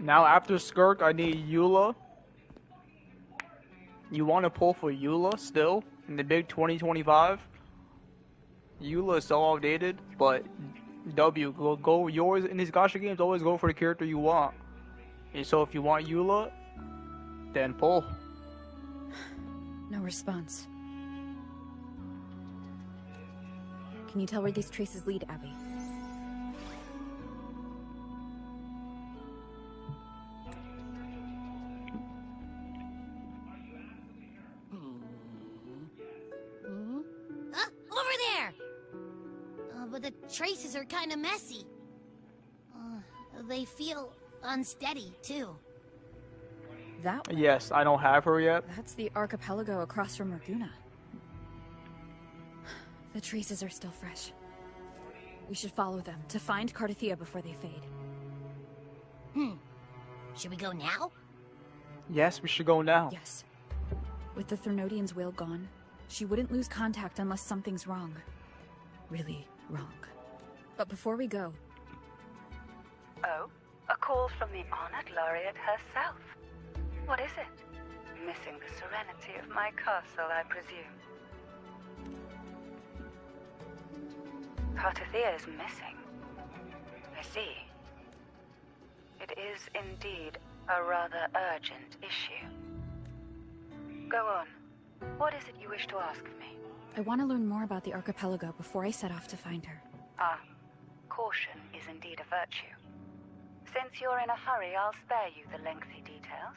Now after Skirk, I need Eula. You want to pull for Eula still in the big 2025? Eula is so outdated, but W, go yours in these gacha games. Always go for the character you want. And so if you want Eula, then pull. No response. Can you tell where these traces lead, Abby? Over there! But the traces are kind of messy. They feel unsteady, too. That one? Yes, I don't have her yet. That's the archipelago across from Laguna. The traces are still fresh. We should follow them to find Cardathia before they fade. Should we go now? Yes, we should go now. Yes. With the Threnodian's will gone, she wouldn't lose contact unless something's wrong. Really wrong. But before we go... Oh? A call from the honored laureate herself. What is it? Missing the serenity of my castle, I presume. Cardathia is missing. I see. It is indeed a rather urgent issue. Go on. What is it you wish to ask of me? I want to learn more about the archipelago before I set off to find her. Ah, caution is indeed a virtue. Since you're in a hurry, I'll spare you the lengthy details.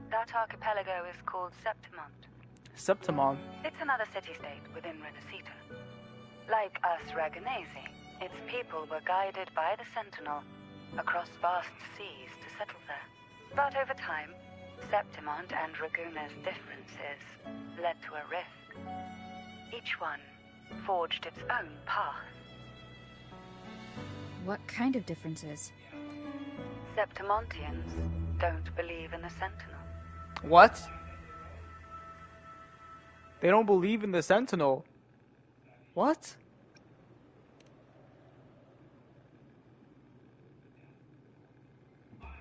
That archipelago is called Septimont. Septimont? It's another city-state within Renacita. Like us Raganese, its people were guided by the Sentinel across vast seas to settle there. But over time, Septimont and Raguna's differences led to a rift. Each one forged its own path. What kind of differences? Septimontians don't believe in the Sentinel. What? They don't believe in the Sentinel. What?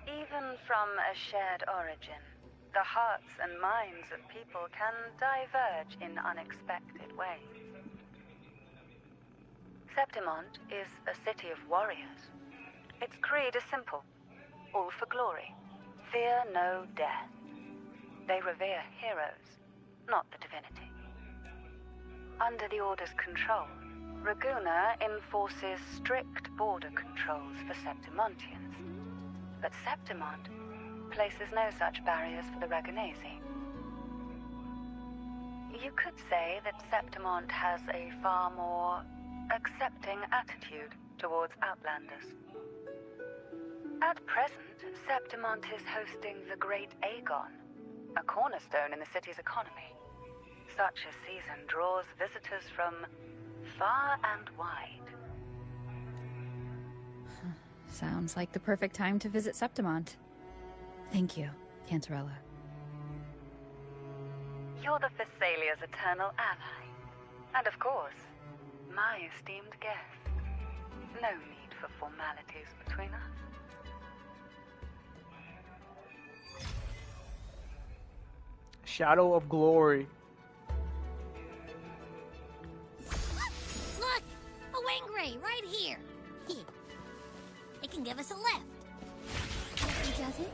Even from a shared origin, the hearts and minds of people can diverge in unexpected ways. Septimont is a city of warriors. Its creed is simple. All for glory. Fear no death. They revere heroes, not the divinity. Under the Order's control, Raguna enforces strict border controls for Septimontians. But Septimont places no such barriers for the Raganese. You could say that Septimont has a far more accepting attitude towards Outlanders. At present, Septimont is hosting the Great Aegon, a cornerstone in the city's economy. Such a season draws visitors from far and wide. Sounds like the perfect time to visit Septimont. Thank you, Cantarella. You're the Thessalia's eternal ally. And of course, my esteemed guest. No need for formalities between us. Shadow of Glory. Look! A Wangray right here! It can give us a lift. Does it?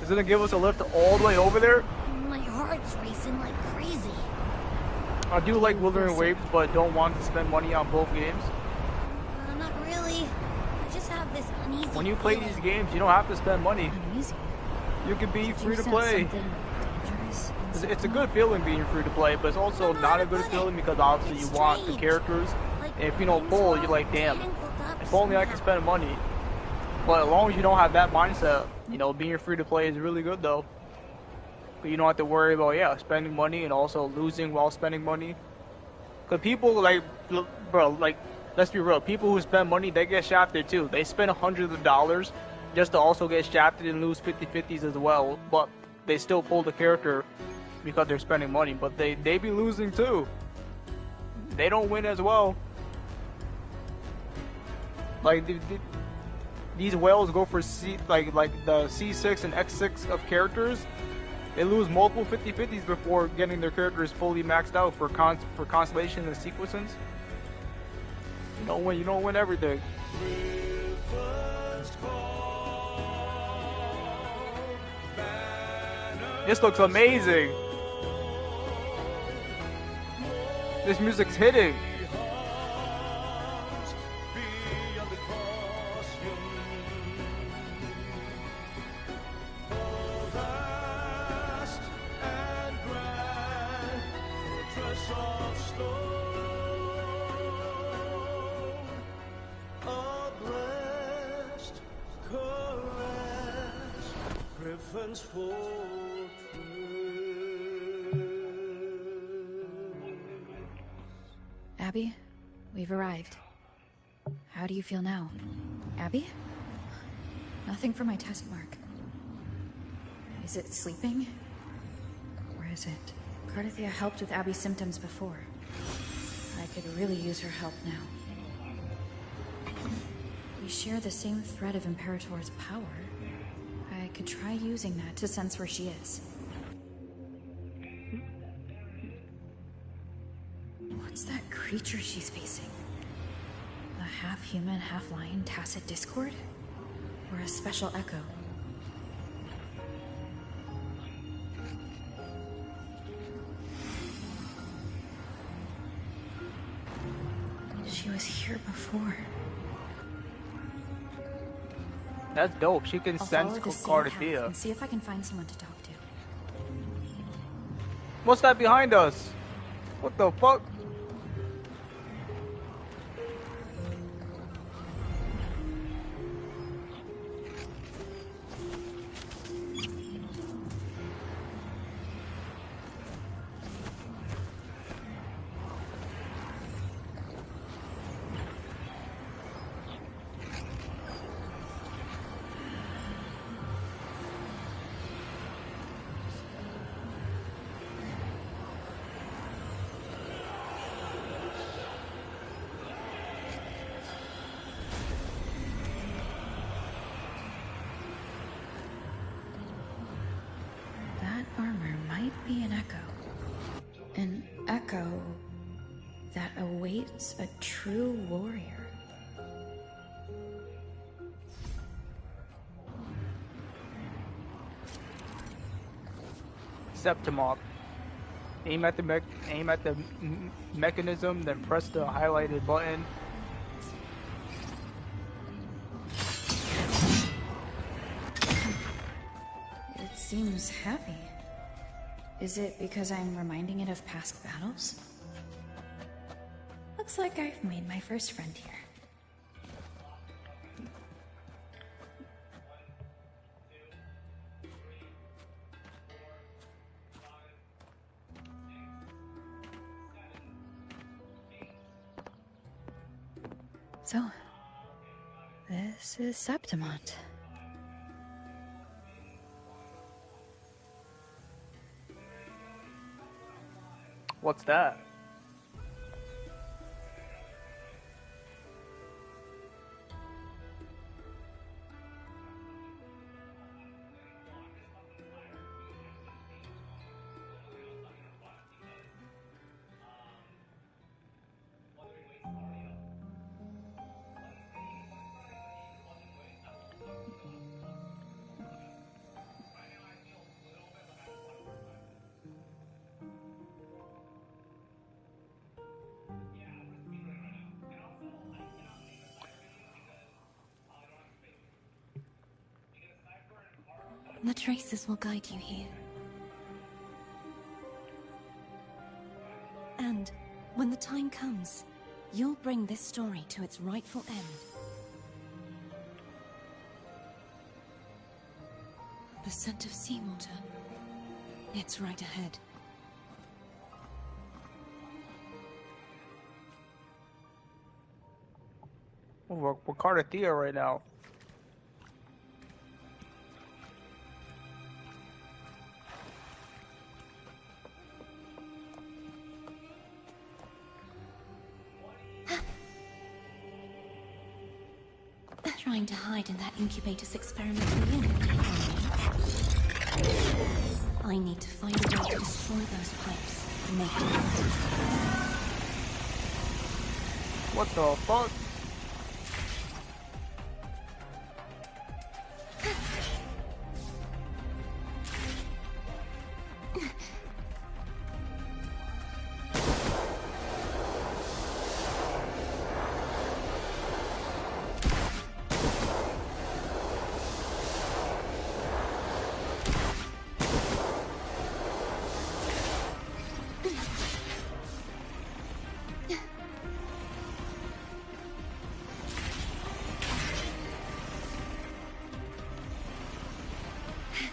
Is it gonna give us a lift all the way over there? My heart's racing like crazy. I do like Wuthering Waves, but don't want to spend money on both games. Not really. I just have this uneasy When you play these games, you don't have to spend money. Uneasy? You can be Did free you to sense play. something dangerous inside It's a me? good feeling being free to play, but it's also not a good feeling because obviously you want the characters. And if you don't pull, you're like, damn, if only I could spend money. But as long as you don't have that mindset, you know, being free to play is really good though. But you don't have to worry about, yeah, spending money and also losing while spending money. Cause people like, bro, like, let's be real, people who spend money, they get shafted too. They spend hundreds of dollars just to also get shafted and lose 50-50s as well. But they still pull the character because they're spending money. But they be losing too. They don't win as well. Like, these whales go for like the C6 and X6 of characters. They lose multiple 50-50s before getting their characters fully maxed out for constellation and sequences. You don't win everything. This looks amazing. This music's hitting. Abby, we've arrived. How do you feel now? Abby? Nothing for my test mark. Is it sleeping? Or is it? Cardathia helped with Abby's symptoms before. I could really use her help now. We share the same thread of Imperator's power. I could try using that to sense where she is. What's that creature she's facing? A half-human, half-lion tacit discord? Or a special echo? She was here before. That's dope. She can sense Cardathia. And see if I can find someone to talk to. What's that behind us? What the fuck? Be an echo. An echo that awaits a true warrior. Septimop. Aim at the mechanism, then press the highlighted button. It seems heavy. Is it because I'm reminding it of past battles? Looks like I've made my first friend here. So, this is Septimont. What's that? The traces will guide you here. And when the time comes, you'll bring this story to its rightful end. The scent of seawater. It's right ahead. We're Cardathia right now. trying to hide in that incubator's experimental unit, aren't you? I need to find a way to destroy those pipes and make it happen. What the fuck?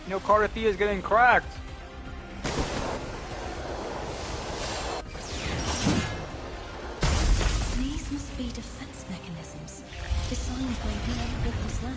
You know, Carthia is getting cracked. These must be defense mechanisms designed by whoever built this lab.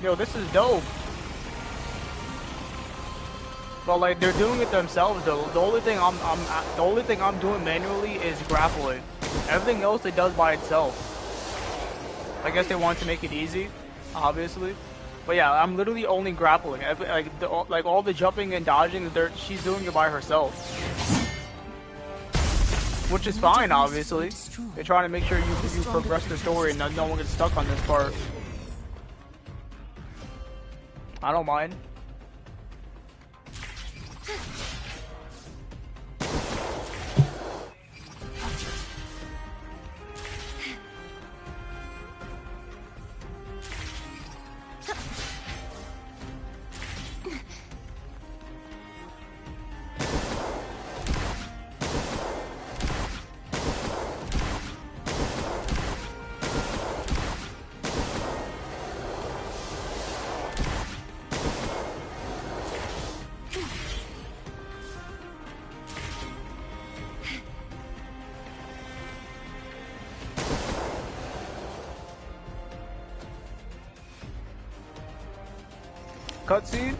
Yo, this is dope. But like, they're doing it themselves though. The only thing I'm doing manually is grappling. Everything else it does by itself. I guess they want to make it easy, obviously. But yeah, I'm literally only grappling. Like all the jumping and dodging, she's doing it by herself. Which is fine, obviously. They're trying to make sure you progress the story and no one gets stuck on this part. I don't mind. Cutscene?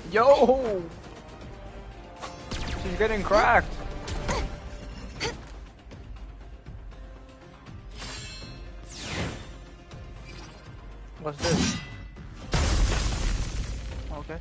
Yo! She's getting cracked. What's this? Okay.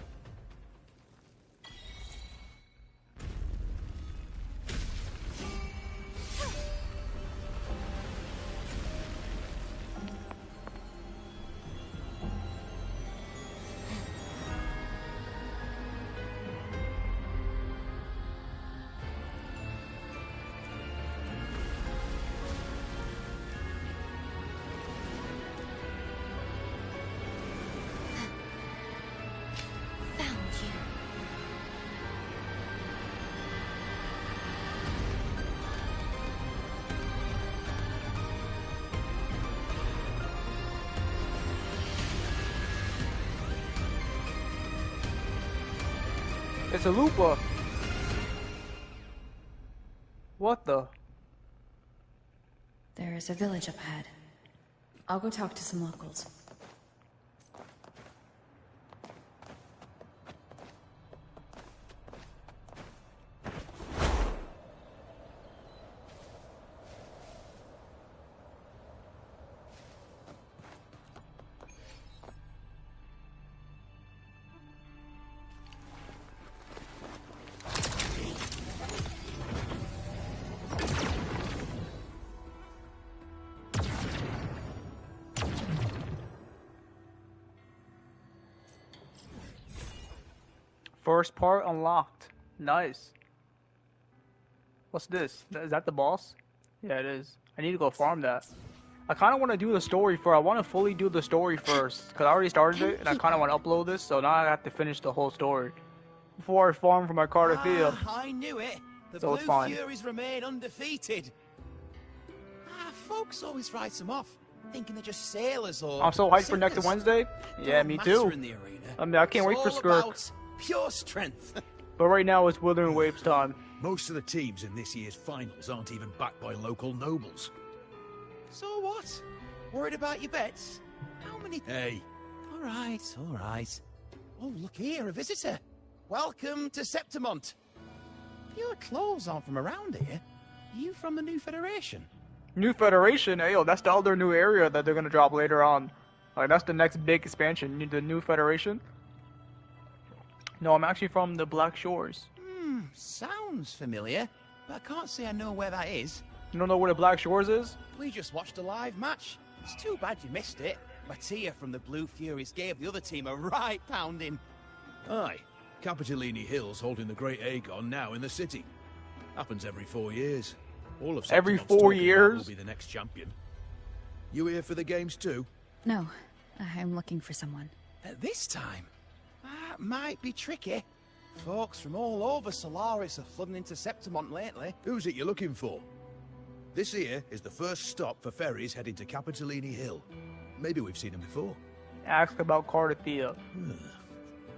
It's a Lupa. What the? There is a village up ahead. I'll go talk to some locals. First part unlocked. Nice. What's this? Is that the boss? Yeah, it is. I need to go farm that. I kind of want to do the story I want to fully do the story first, because I already started it, and I kind of want to upload this, so now I have to finish the whole story before I farm for my Cardathea. I knew it. The So Blue it's fine. Furies remain undefeated. Folks always write them off, thinking they're just sailors or... I'm so hyped for next sippers. Wednesday. Yeah, Don't me matter too. in the arena. I mean, I can't wait for It's all Skirk. about pure strength. But right now it's Wuthering Waves time. Most of the teams in this year's finals aren't even backed by local nobles. So what? Worried about your bets? How many... Hey, All right. Oh, look here, a visitor. Welcome to Septimont. Your clothes aren't from around here. You from the New Federation? New Federation, hey, yo, that's the other new area that they're gonna drop later on. Like, that's the next big expansion, the New Federation. No, I'm actually from the Black Shores. Sounds familiar, but I can't say I know where that is. You don't know where the Black Shores is? We just watched a live match. It's too bad you missed it. Mattia from the Blue Furies gave the other team a right pounding. aye. Capitolini Hill's holding the Great Aegon now in the city. Happens every 4 years. All of Every Septimont's 4 talking about years? will be the next champion. You here for the games too? No, I'm looking for someone. At this time, that might be tricky. Folks from all over Solaris are flooding into Septimont lately. Who's it you're looking for? This here is the first stop for ferries heading to Capitolini Hill. Maybe we've seen him before. Ask about Cardathea.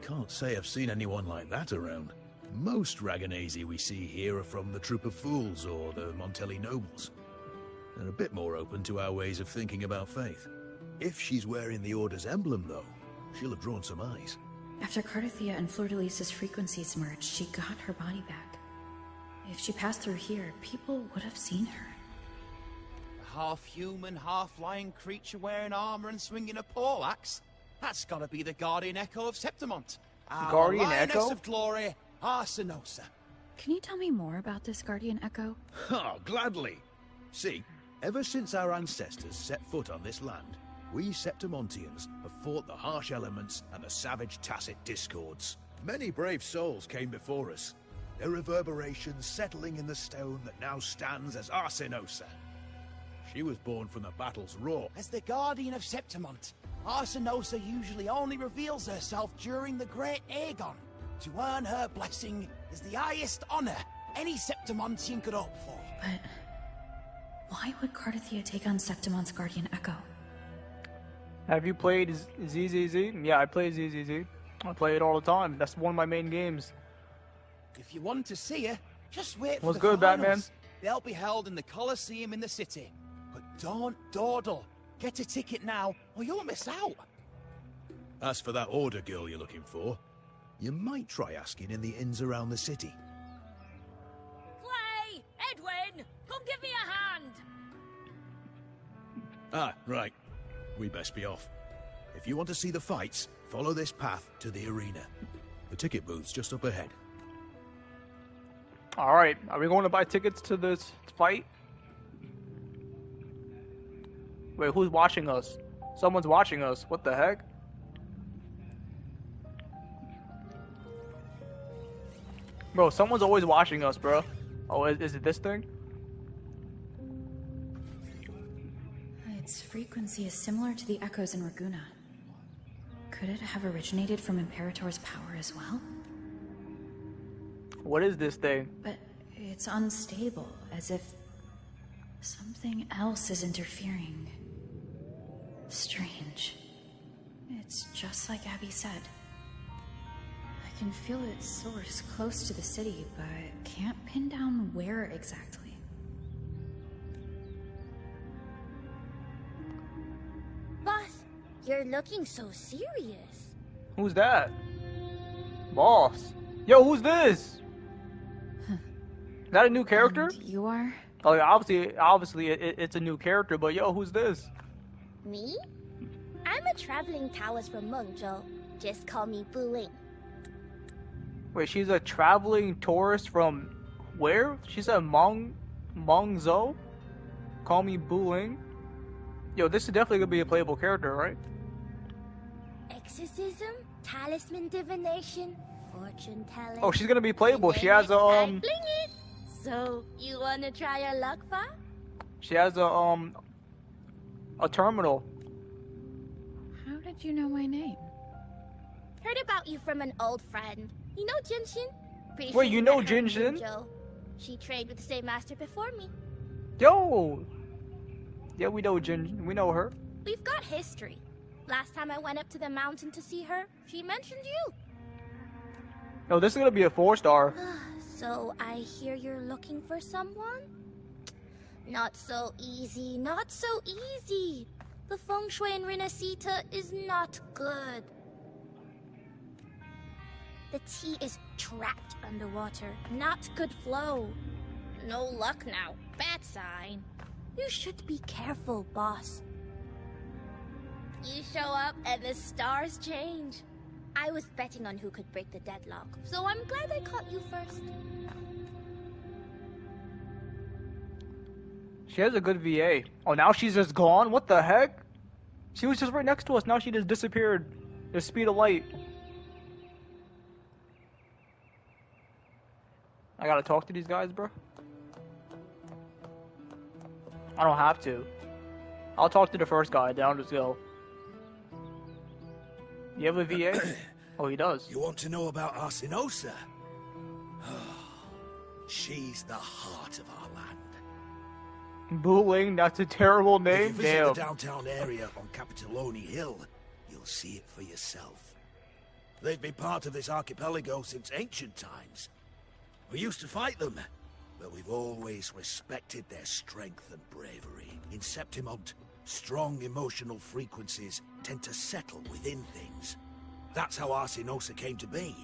Can't say I've seen anyone like that around. Most Raganesi we see here are from the Troop of Fools or the Montelli Nobles. They're a bit more open to our ways of thinking about faith. If she's wearing the Order's emblem, though, she'll have drawn some eyes. After Cardathea and Fleur-de-Lis's frequencies merged, she got her body back. If she passed through here, people would have seen her. A half-human, half-lion creature wearing armor and swinging a poleaxe? That's gotta be the Guardian Echo of Septimont. Our Guardian Lioness Echo? of Glory, Arsinosa. Can you tell me more about this Guardian Echo? Oh, gladly. See, ever since our ancestors set foot on this land, we Septimontians have fought the harsh elements and the savage tacit discords. Many brave souls came before us, their reverberations settling in the stone that now stands as Arsinosa. She was born from the battle's roar. As the Guardian of Septimont, Arsinosa usually only reveals herself during the Great Aegon. To earn her blessing is the highest honor any Septimontian could hope for. But why would Cardathea take on Septimont's Guardian Echo? Have you played ZZZ? Yeah, I play ZZZ. I play it all the time. That's one of my main games. If you want to see her, just wait for What's the good, finals. Batman? They'll be held in the Colosseum in the city. But don't dawdle. Get a ticket now, or you'll miss out. As for that Order girl you're looking for, you might try asking in the inns around the city. Clay! Edwin! Come give me a hand! Ah, right. We best be off. If you want to see the fights, follow this path to the arena. The ticket booth's just up ahead. Alright, are we going to buy tickets to this fight? Wait, who's watching us? Someone's watching us. What the heck? Bro, someone's always watching us, bro. Oh, is it this thing? Its frequency is similar to the echoes in Raguna. Could it have originated from Imperator's power as well? What is this thing? But it's unstable, as if something else is interfering. Strange. It's just like Abby said. I can feel its source close to the city, but can't pin down where exactly. Boss, you're looking so serious. Who's that? Boss. Yo, who's this? Is that a new character? And you are? Oh, yeah, obviously it's a new character, but yo, who's this? Me? I'm a traveling Taoist from Mengzhou. Just call me Wuthering. Wait, she's a traveling tourist from where? She said Mengzhou? Call me Wuthering. Yo, this is definitely gonna be a playable character, right? Exorcism, talisman divination, fortune telling. Oh, she's gonna be playable. She has I bling it. So, you wanna try your luck, Pa? She has a terminal. How did you know my name? Heard about you from an old friend. You know Jinshin? Pretty Wait, sure you know met her in Jinshin? Fuzhou. She trained with the same master before me. Yo! Yeah, we know Jin. We know her. We've got history. Last time I went up to the mountain to see her, she mentioned you. Yo, this is gonna be a 4-star. So I hear you're looking for someone? Not so easy, not so easy. The feng shui in Renacita is not good. The tea is trapped underwater, not good flow. No luck now, bad sign. You should be careful, boss. You show up and the stars change. I was betting on who could break the deadlock, so I'm glad I caught you first. She has a good VA. Oh, now she's just gone? What the heck? She was just right next to us. Now she just disappeared. The speed of light. I gotta talk to these guys, bro. I don't have to. I'll talk to the first guy, then I'll just go. You have a VA? Oh, he does. You want to know about Arsinosa? She's the heart of our land. Booling, that's a terrible If name. you visit Damn. the downtown area on Capitoloni Hill, you'll see it for yourself. They've been part of this archipelago since ancient times. We used to fight them, but we've always respected their strength and bravery. In Septimont, strong emotional frequencies tend to settle within things. That's how Arsinosa came to be.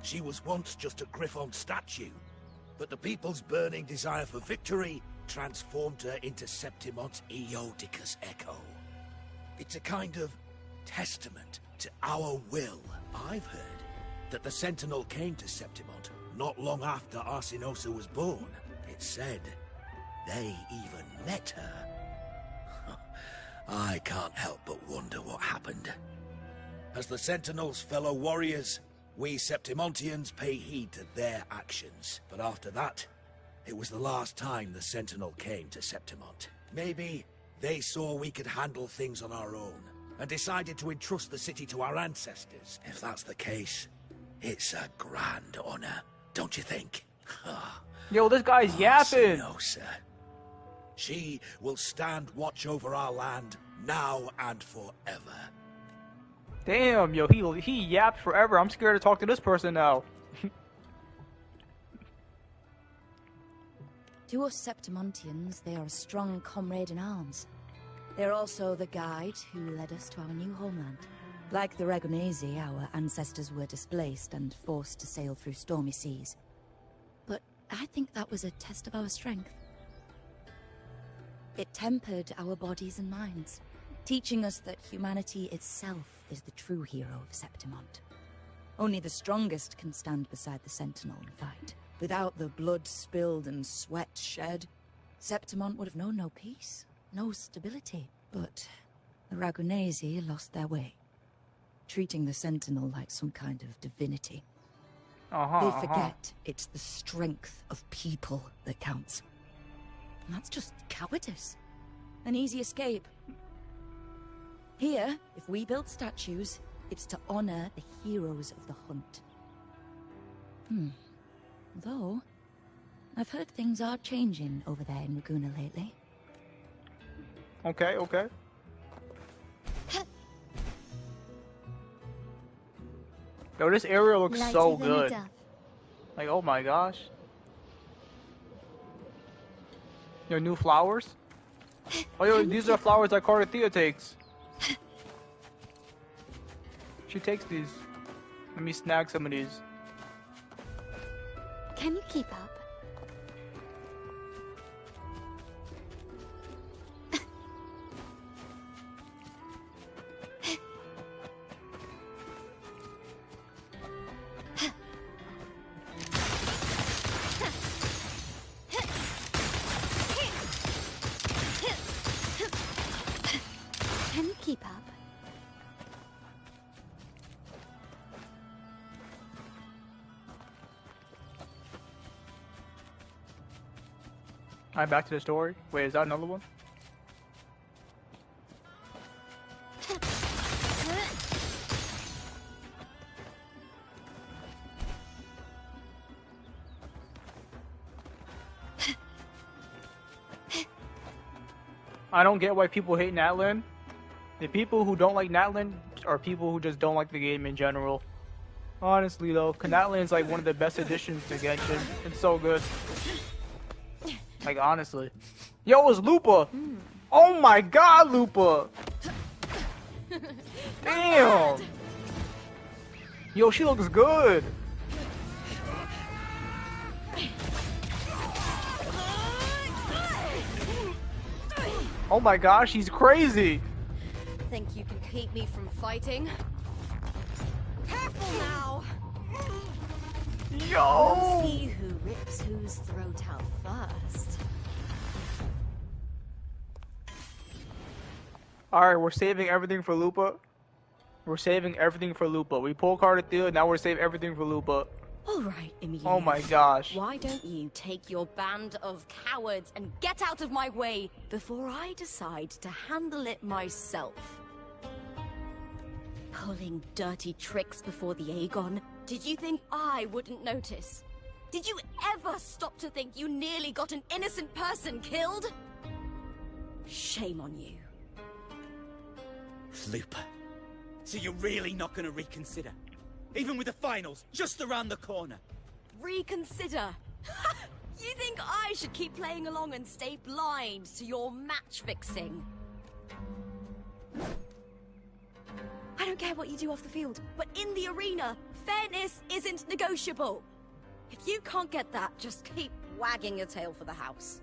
She was once just a Griffon statue, but the people's burning desire for victory transformed her into Septimont's Eodica's echo. It's a kind of testament to our will. I've heard that the Sentinel came to Septimont not long after Arsinosa was born. It's said they even met her. I can't help but wonder what happened. As the Sentinel's fellow warriors, we Septimontians pay heed to their actions. But after that, it was the last time the Sentinel came to Septimont. Maybe they saw we could handle things on our own, and decided to entrust the city to our ancestors. If that's the case, it's a grand honor, don't you think? Yo, this guy's yapping. Arsinosa. She will stand watch over our land now and forever. Damn, yo, he yapped forever. I'm scared to talk to this person now. To us Septimontians, they are a strong comrade in arms. They're also the guide who led us to our new homeland. Like the Ragonesi, our ancestors were displaced and forced to sail through stormy seas. But I think that was a test of our strength. It tempered our bodies and minds, teaching us that humanity itself is the true hero of Septimont. Only the strongest can stand beside the Sentinel and fight. Without the blood spilled and sweat shed, Septimont would have known no peace, no stability. But the Ragonesi lost their way, treating the Sentinel like some kind of divinity. They forget it's the strength of people that counts. And that's just cowardice. An easy escape. Here, if we build statues, it's to honor the heroes of the hunt. Though, I've heard things are changing over there in Laguna lately. Okay. Yo, this area looks so good. Like, oh my gosh. Yo, new flowers? Oh, yo, these are flowers that Carthea takes. She takes these. Let me snag some of these. Can you keep up? Can you keep up? Alright, back to the story. Wait, is that another one? I don't get why people hate Natlan. The people who don't like Natlan are people who just don't like the game in general. Honestly though, Natlan's like one of the best additions to Genshin. It's so good. Like honestly. Yo, it's Lupa! Oh my god, Lupa! Damn! Yo, she looks good! Oh my gosh, she's crazy! Think you can keep me from fighting? Careful now! Yo! We'll see who rips whose throat out first. Alright, we're saving everything for Lupa. We're saving everything for Lupa. We pulled Cardathea, now we're saving everything for Lupa. Alright, Emilia. Oh my gosh. Why don't you take your band of cowards and get out of my way before I decide to handle it myself? Pulling dirty tricks before the Aegon? Did you think I wouldn't notice? Did you ever stop to think you nearly got an innocent person killed? Shame on you. Lupa, so you're really not going to reconsider? Even with the finals just around the corner? Reconsider? You think I should keep playing along and stay blind to your match fixing? I don't care what you do off the field, but in the arena, fairness isn't negotiable. If you can't get that, just keep wagging your tail for the house.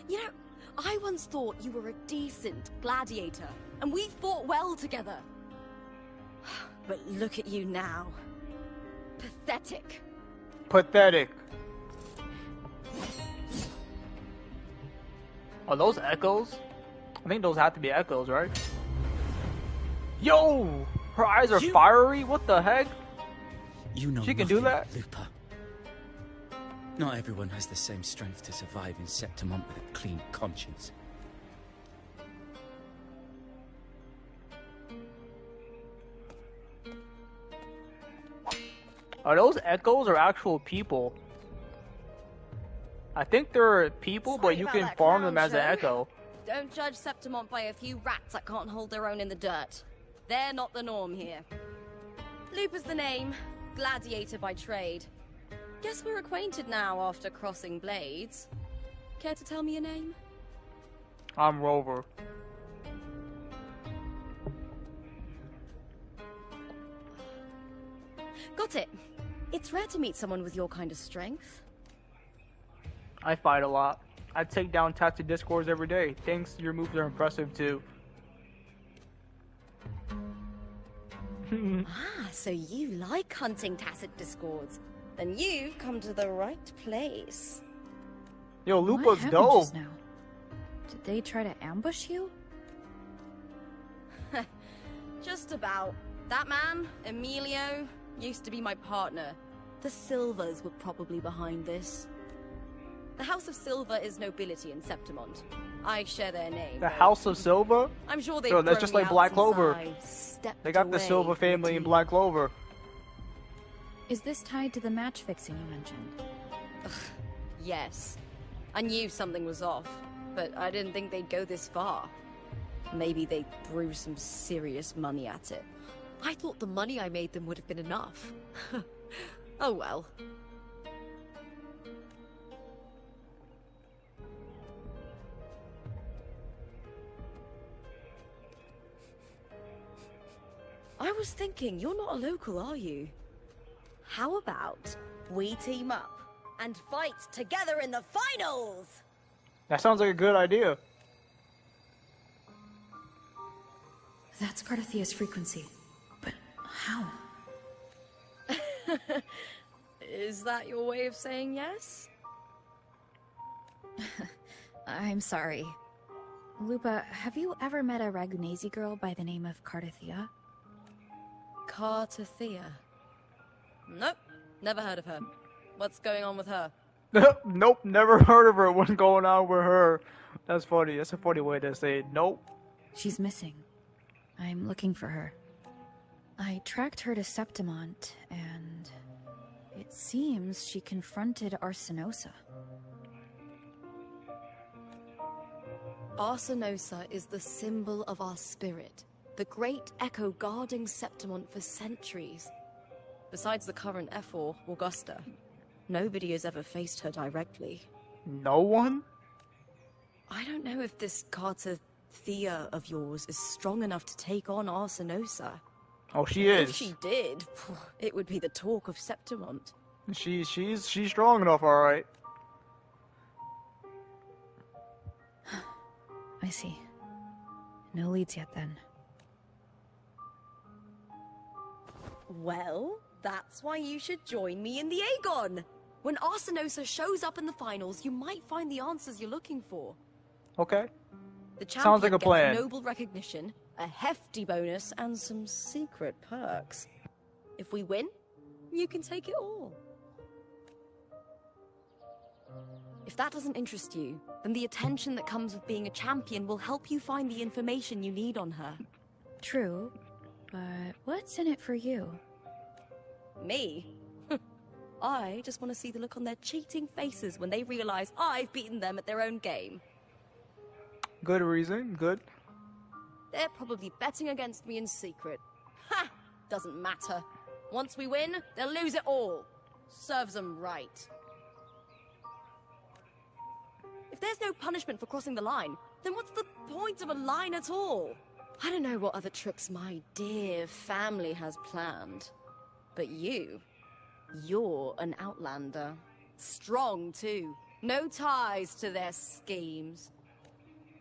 You know, I once thought you were a decent gladiator, and we fought well together. But look at you now. Pathetic. Pathetic. Are those echoes? I think those have to be echoes, right? Yo! Her eyes are fiery? What the heck? You know she can do that? Lupa. Not everyone has the same strength to survive in Septimont with a clean conscience. Are those echoes or actual people? I think they're people, but you can farm them as an echo. Don't judge Septimont by a few rats that can't hold their own in the dirt. They're not the norm here. Lupa's the name, gladiator by trade. Guess we're acquainted now after crossing blades. Care to tell me your name? I'm Rover. Got it. It's rare to meet someone with your kind of strength. I fight a lot. I take down Tactic Discords every day. Thanks, your moves are impressive too. So you like hunting Tacit Discords. Then you've come to the right place. Yo, What Lupa's happened dope. just now? Did they try to ambush you? Just about. That man, Emilio, used to be my partner. The Silvers were probably behind this. The House of Silver is nobility in Septimont. I share their name. The House of Silva? I'm sure they've Yo, that's thrown just me like out Black since Clover. I stepped They got the away Silva from the family in team. Black Clover. Is this tied to the match fixing you mentioned? Yes. I knew something was off, but I didn't think they'd go this far. Maybe they threw some serious money at it. I thought the money I made them would have been enough. Oh well. I was thinking, you're not a local, are you? How about we team up and fight together in the finals? That sounds like a good idea. That's Cardathea's frequency. But how? Is that your way of saying yes? I'm sorry. Lupa, have you ever met a Ragunesi girl by the name of Cardathea? Cardathea? Nope, never heard of her. What's going on with her? Nope, never heard of her. What's going on with her? That's funny. That's a funny way to say it. Nope. She's missing. I'm looking for her. I tracked her to Septimont, and it seems she confronted Arsinosa. Arsinosa is the symbol of our spirit, the great echo guarding Septimont for centuries. Besides the current Ephor, Augusta, nobody has ever faced her directly. No one? I don't know if this Carter Thea of yours is strong enough to take on Arsinosa. Oh, she is. If she did, it would be the talk of Septimont. She's strong enough, all right. I see. No leads yet, then. Well, that's why you should join me in the Aegon. When Arsinosa shows up in the finals, you might find the answers you're looking for. Okay. The champion Sounds like a plan. gets noble recognition, a hefty bonus, and some secret perks. If we win, you can take it all. If that doesn't interest you, then the attention that comes with being a champion will help you find the information you need on her. True, but what's in it for you? Me? I just want to see the look on their cheating faces when they realize I've beaten them at their own game. Good reason, good. They're probably betting against me in secret. Ha! Doesn't matter. Once we win, they'll lose it all. Serves them right. If there's no punishment for crossing the line, then what's the point of a line at all? I don't know what other tricks my dear family has planned. But you're an outlander. Strong, too. No ties to their schemes.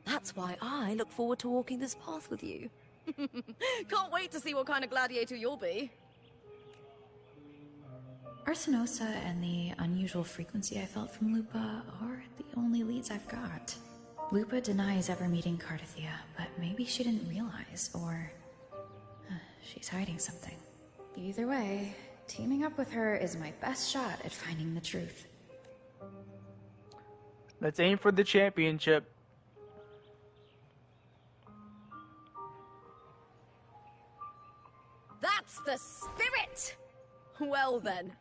That's why I look forward to walking this path with you. Can't wait to see what kind of gladiator you'll be. Arsinosa and the unusual frequency I felt from Lupa are the only leads I've got. Lupa denies ever meeting Cardathea, but maybe she didn't realize, or she's hiding something. Either way, teaming up with her is my best shot at finding the truth. Let's aim for the championship. That's the spirit! Well then,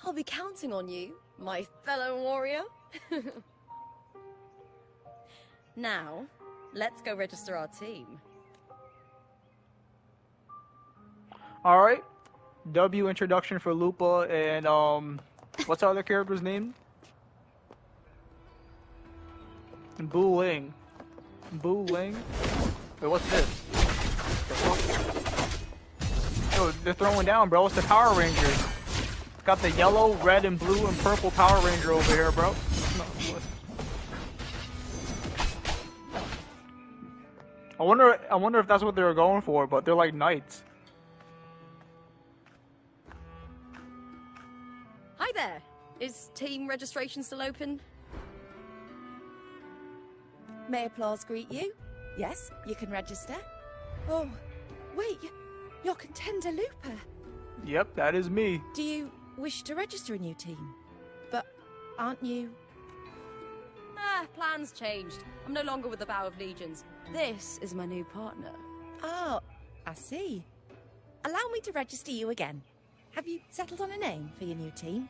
I'll be counting on you, my fellow warrior. Now, let's go register our team. Alright. W introduction for Lupa and what's our other character's name? Bu Ling. Bu Ling? Wait, what's this? Yo, they're throwing down, bro. It's the Power Rangers. Got the yellow, red, and blue and purple Power Ranger over here, bro. I wonder if that's what they were going for, but they're like knights. Hi there. Is team registration still open? May applause greet you? Yes, you can register. Oh, wait, you're Contender Lupa. Yep, that is me. Do you wish to register a new team? But aren't you... plans changed. I'm no longer with the Bow of Legions. This is my new partner. Oh, I see. Allow me to register you again. Have you settled on a name for your new team?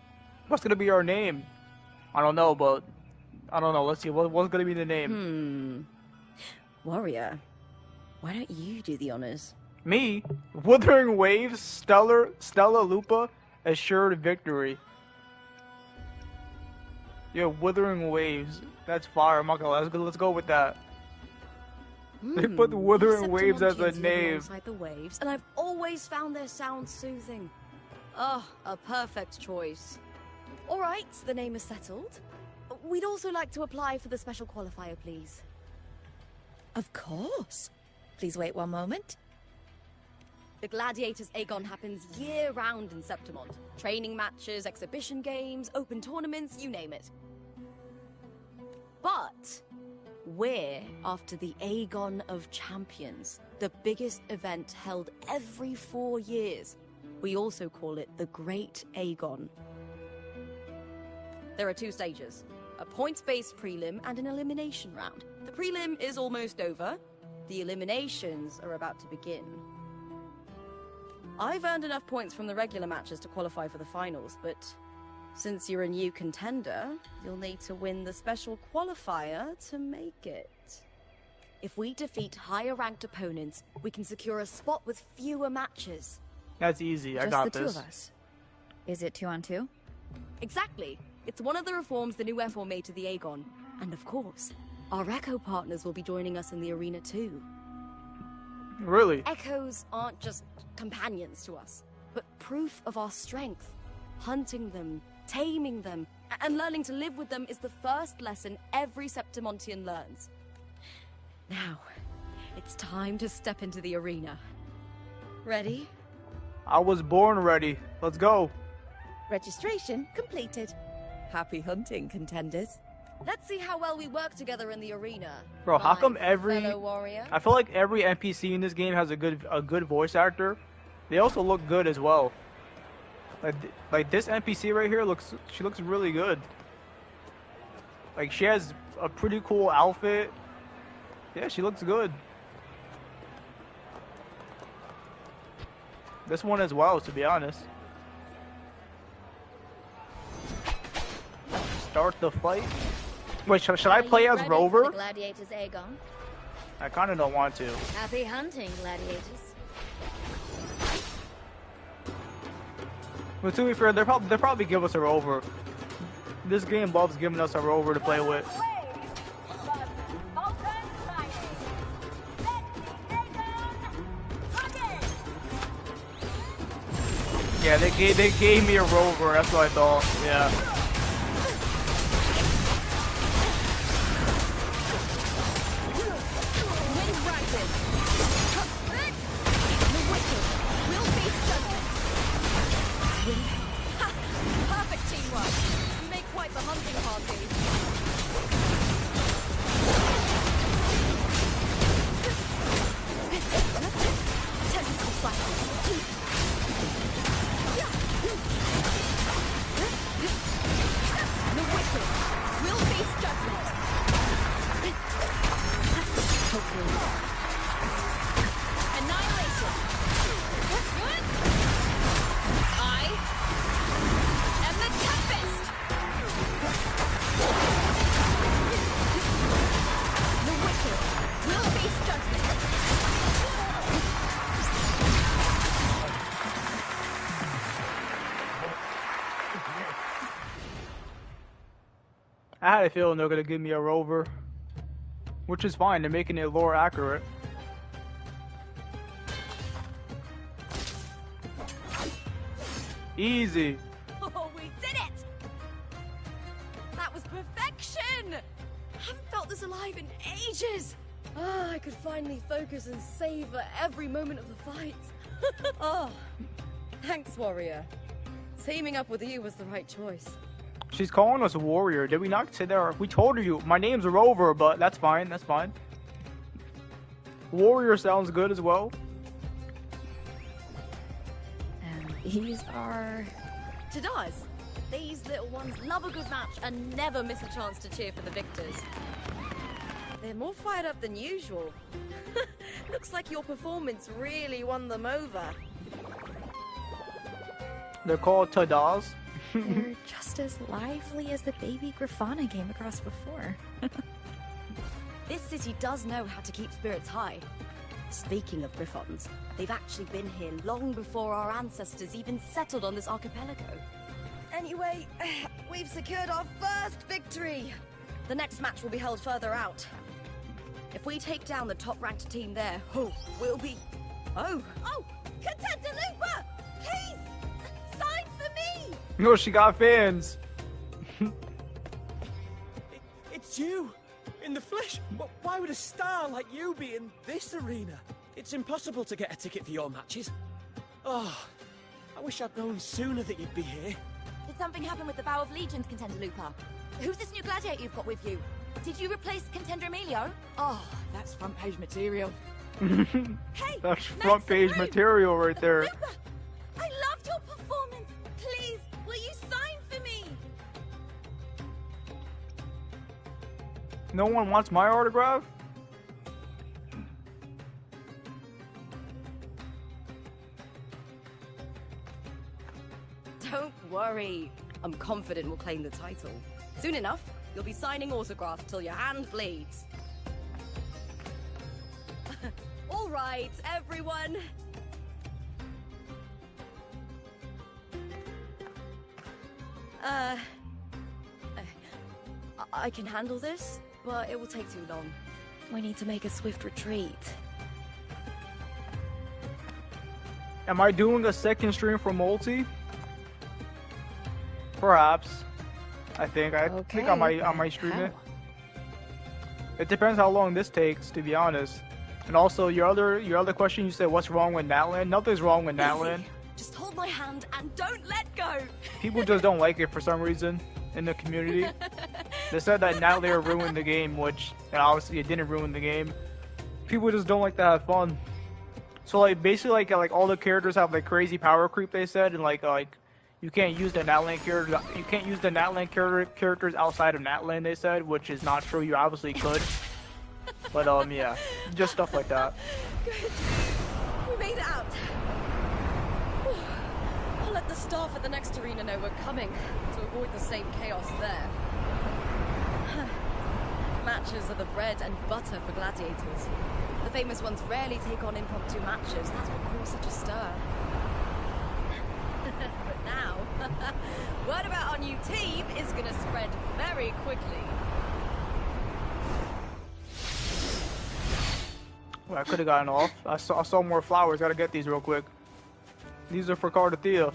What's gonna be our name? I don't know, but... I don't know, let's see, what's gonna be the name? Warrior, why don't you do the honors? Me? Wuthering Waves, Stella Lupa, assured victory. Yeah, Wuthering Waves. That's fire, I'm not gonna lie. Let's go with that. They put the Wuthering Waves as a name. Alongside the waves, and I've always found their sound soothing. Oh, a perfect choice. All right, the name is settled. We'd also like to apply for the special qualifier, please. Of course. Please wait one moment. The Gladiators Aegon happens year-round in Septimont. Training matches, exhibition games, open tournaments, you name it. But we're after the Aegon of Champions, the biggest event held every 4 years. We also call it the Great Aegon. There are 2 stages. A points-based prelim and an elimination round. The prelim is almost over. The eliminations are about to begin. I've earned enough points from the regular matches to qualify for the finals, but since you're a new contender, you'll need to win the special qualifier to make it. If we defeat higher-ranked opponents, we can secure a spot with fewer matches. That's easy. I got Just the this. 2 of us. Is it 2 on 2? Exactly. It's one of the reforms the new F4 made to the Aegon. And of course, our Echo partners will be joining us in the arena too. Really? Echoes aren't just companions to us, but proof of our strength. Hunting them, taming them, and learning to live with them is the first lesson every Septimontian learns. Now, it's time to step into the arena. Ready? I was born ready. Let's go. Registration completed. Happy hunting, contenders. Let's see how well we work together in the arena. Bro, how my come every fellow warrior. I feel like every NPC in this game has a good voice actor. They also look good as well. Like this NPC right here looks really good. Like she has a pretty cool outfit. Yeah, she looks good. This one as well, to be honest. Start the fight. Wait, should I play as Rover? Gladiators, Aegon. I kind of don't want to. Happy hunting, gladiators. But to be fair, they'll probably give us a Rover. This game loves giving us a Rover to play with. Yeah, they gave me a Rover. That's what I thought. Yeah. Perfect teamwork. You make quite the hunting party. Technical cycle. The wicked will face judgment. Annihilation. Good. I am the Tempest. The wicked will face judgment. I had a feeling they're gonna give me a Rover, which is fine. They're making it lore accurate. Easy. Oh, we did it! That was perfection! I haven't felt this alive in ages. Ah, I could finally focus and savor every moment of the fight. Oh, thanks, warrior. Teaming up with you was the right choice. She's calling us a warrior. Did we not say that? We told you. My name's Rover, but that's fine. That's fine. Warrior sounds good as well. And these are... Tadars. These little ones love a good match and never miss a chance to cheer for the victors. They're more fired up than usual. Looks like your performance really won them over. They're called Tadars. They're just as lively as the baby Grafana I came across before. This city does know how to keep spirits high. Speaking of Griffons, they've actually been here long before our ancestors even settled on this archipelago. Anyway, we've secured our first victory. The next match will be held further out. If we take down the top-ranked team there, we'll be... Oh! Contender Looper! Please! Sign for me! No, she got fans. It's you! In the flesh! Why would a star like you be in this arena? It's impossible to get a ticket for your matches. Oh, I wish I'd known sooner that you'd be here. Did something happen with the Bow of Legions, Contender Looper? Who's this new gladiator you've got with you? Did you replace Contender Emilio? Oh, that's front page material. Hey, that's front page material right there. Looper, I loved your performance. Please, will you sign for me? No one wants my autograph? Don't worry. I'm confident we'll claim the title. Soon enough, you'll be signing autographs till your hand bleeds. All right, everyone. I can handle this, but it will take too long. We need to make a swift retreat. Am I doing a second stream for multi? Perhaps. I think I might stream it. It depends how long this takes, to be honest. And also your other question, you said what's wrong with Natlan? Nothing's wrong with Natlan. Just hold my hand and don't let go. People just don't like it for some reason in the community. They said that Natlan ruined the game, which and obviously it didn't ruin the game. People just don't like to have fun. So like basically like all the characters have like crazy power creep, they said, and like you can't use the Natlan characters. You can't use the Natlan characters outside of Natlan, they said, which is not true. You obviously could. But yeah, just stuff like that. Good. We made it out. I'll let the staff at the next arena know we're coming to avoid the same chaos there. Matches are the bread and butter for gladiators. The famous ones rarely take on impromptu matches. That's what caused such a stir. But now, word about our new team is gonna spread very quickly. Well, I could have gotten off. I saw more flowers. Gotta get these real quick. These are for Cardathea.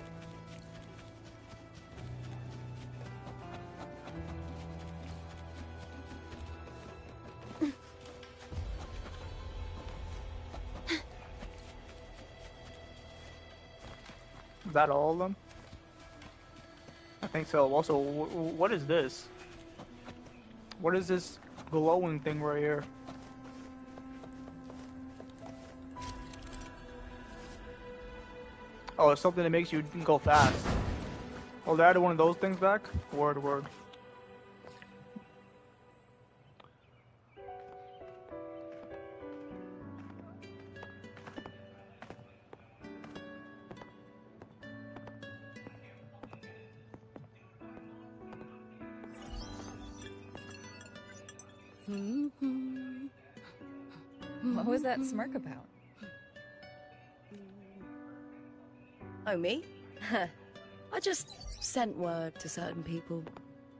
Is that all of them? I think so. Also, what is this? What is this glowing thing right here? Oh, it's something that makes you go fast. Oh, they added one of those things back? Word, word. What was that smirk about? Oh, me? I just sent word to certain people.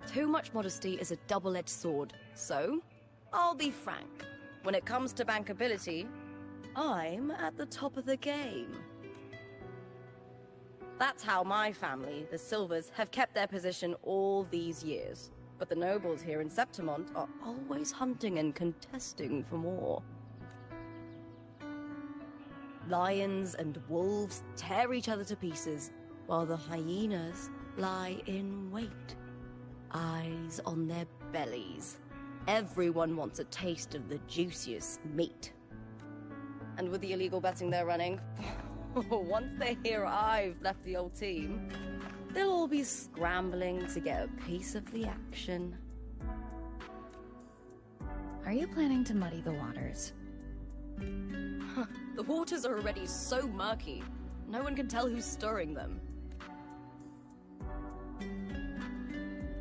Too much modesty is a double-edged sword, so I'll be frank. When it comes to bankability, I'm at the top of the game. That's how my family, the Silvers, have kept their position all these years. But the nobles here in Septimont are always hunting and contesting for more. Lions and wolves tear each other to pieces, while the hyenas lie in wait, eyes on their bellies. Everyone wants a taste of the juiciest meat. And with the illegal betting they're running, once they hear I've left the old team, they'll all be scrambling to get a piece of the action. Are you planning to muddy the waters? The waters are already so murky, no one can tell who's stirring them.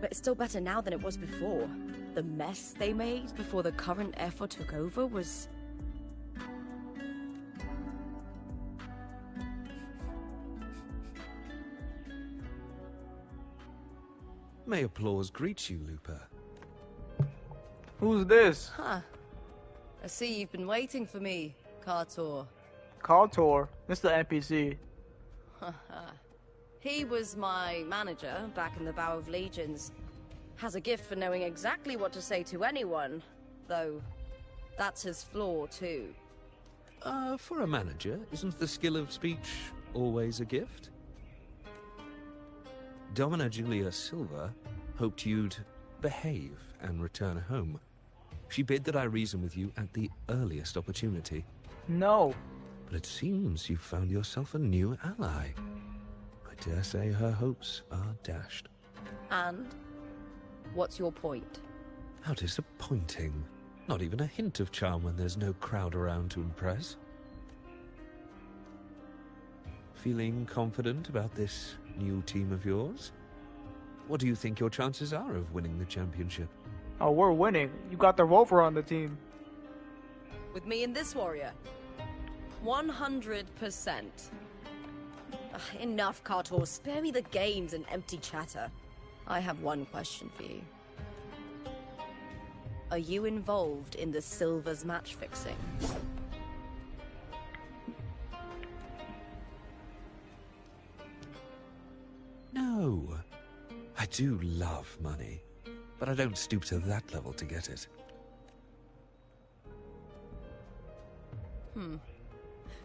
But it's still better now than it was before. The mess they made before the current effort took over was... May applause greet you, Lupa. Who's this? Huh. I see you've been waiting for me, Kartor. Kartor? This is the NPC. He was my manager back in the Bow of Legions. Has a gift for knowing exactly what to say to anyone, though that's his flaw too. For a manager, isn't the skill of speech always a gift? Domina Julia Silva hoped you'd behave and return home. She bid that I reason with you at the earliest opportunity. No. But it seems you've found yourself a new ally. I dare say her hopes are dashed. And? What's your point? How disappointing. Not even a hint of charm when there's no crowd around to impress. Feeling confident about this new team of yours? What do you think your chances are of winning the championship? Oh, we're winning. You got the Rover on the team. With me and this warrior? 100%. Enough, Cartor. Spare me the games and empty chatter. I have one question for you. Are you involved in the Silver's match fixing? No. I do love money, but I don't stoop to that level to get it.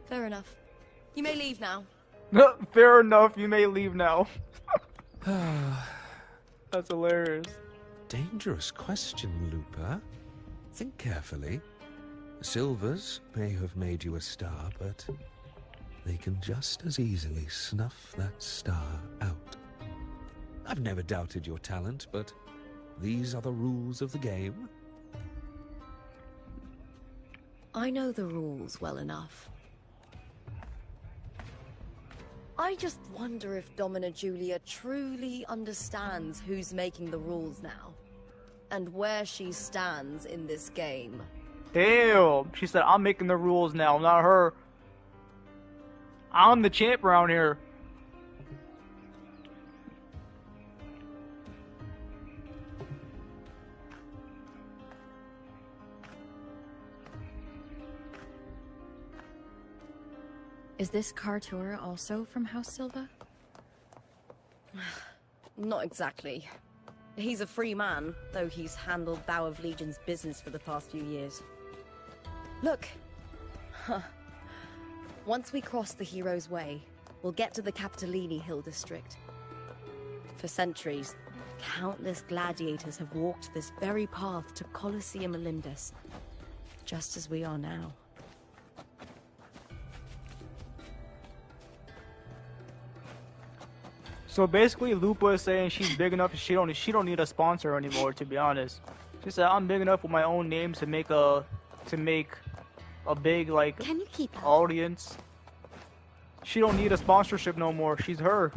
Fair enough. You may leave now. Fair enough, you may leave now. That's hilarious. Dangerous question, Looper. Think carefully. The Silvers may have made you a star, but they can just as easily snuff that star out. I've never doubted your talent, but these are the rules of the game. I know the rules well enough. I just wonder if Domina Julia truly understands who's making the rules now, and where she stands in this game. Damn, she said, I'm making the rules now, not her. I'm the champ around here. Is this Cartor also from House Silva? Not exactly. He's a free man, though he's handled Bow of Legion's business for the past few years. Look! Once we cross the Hero's Way, we'll get to the Capitolini Hill district. For centuries, countless gladiators have walked this very path to Colosseum Olympus, just as we are now. So basically, Lupa is saying she's big enough. She don't need a sponsor anymore. To be honest, she said I'm big enough with my own name to make a big like audience. She don't need a sponsorship no more. She's her.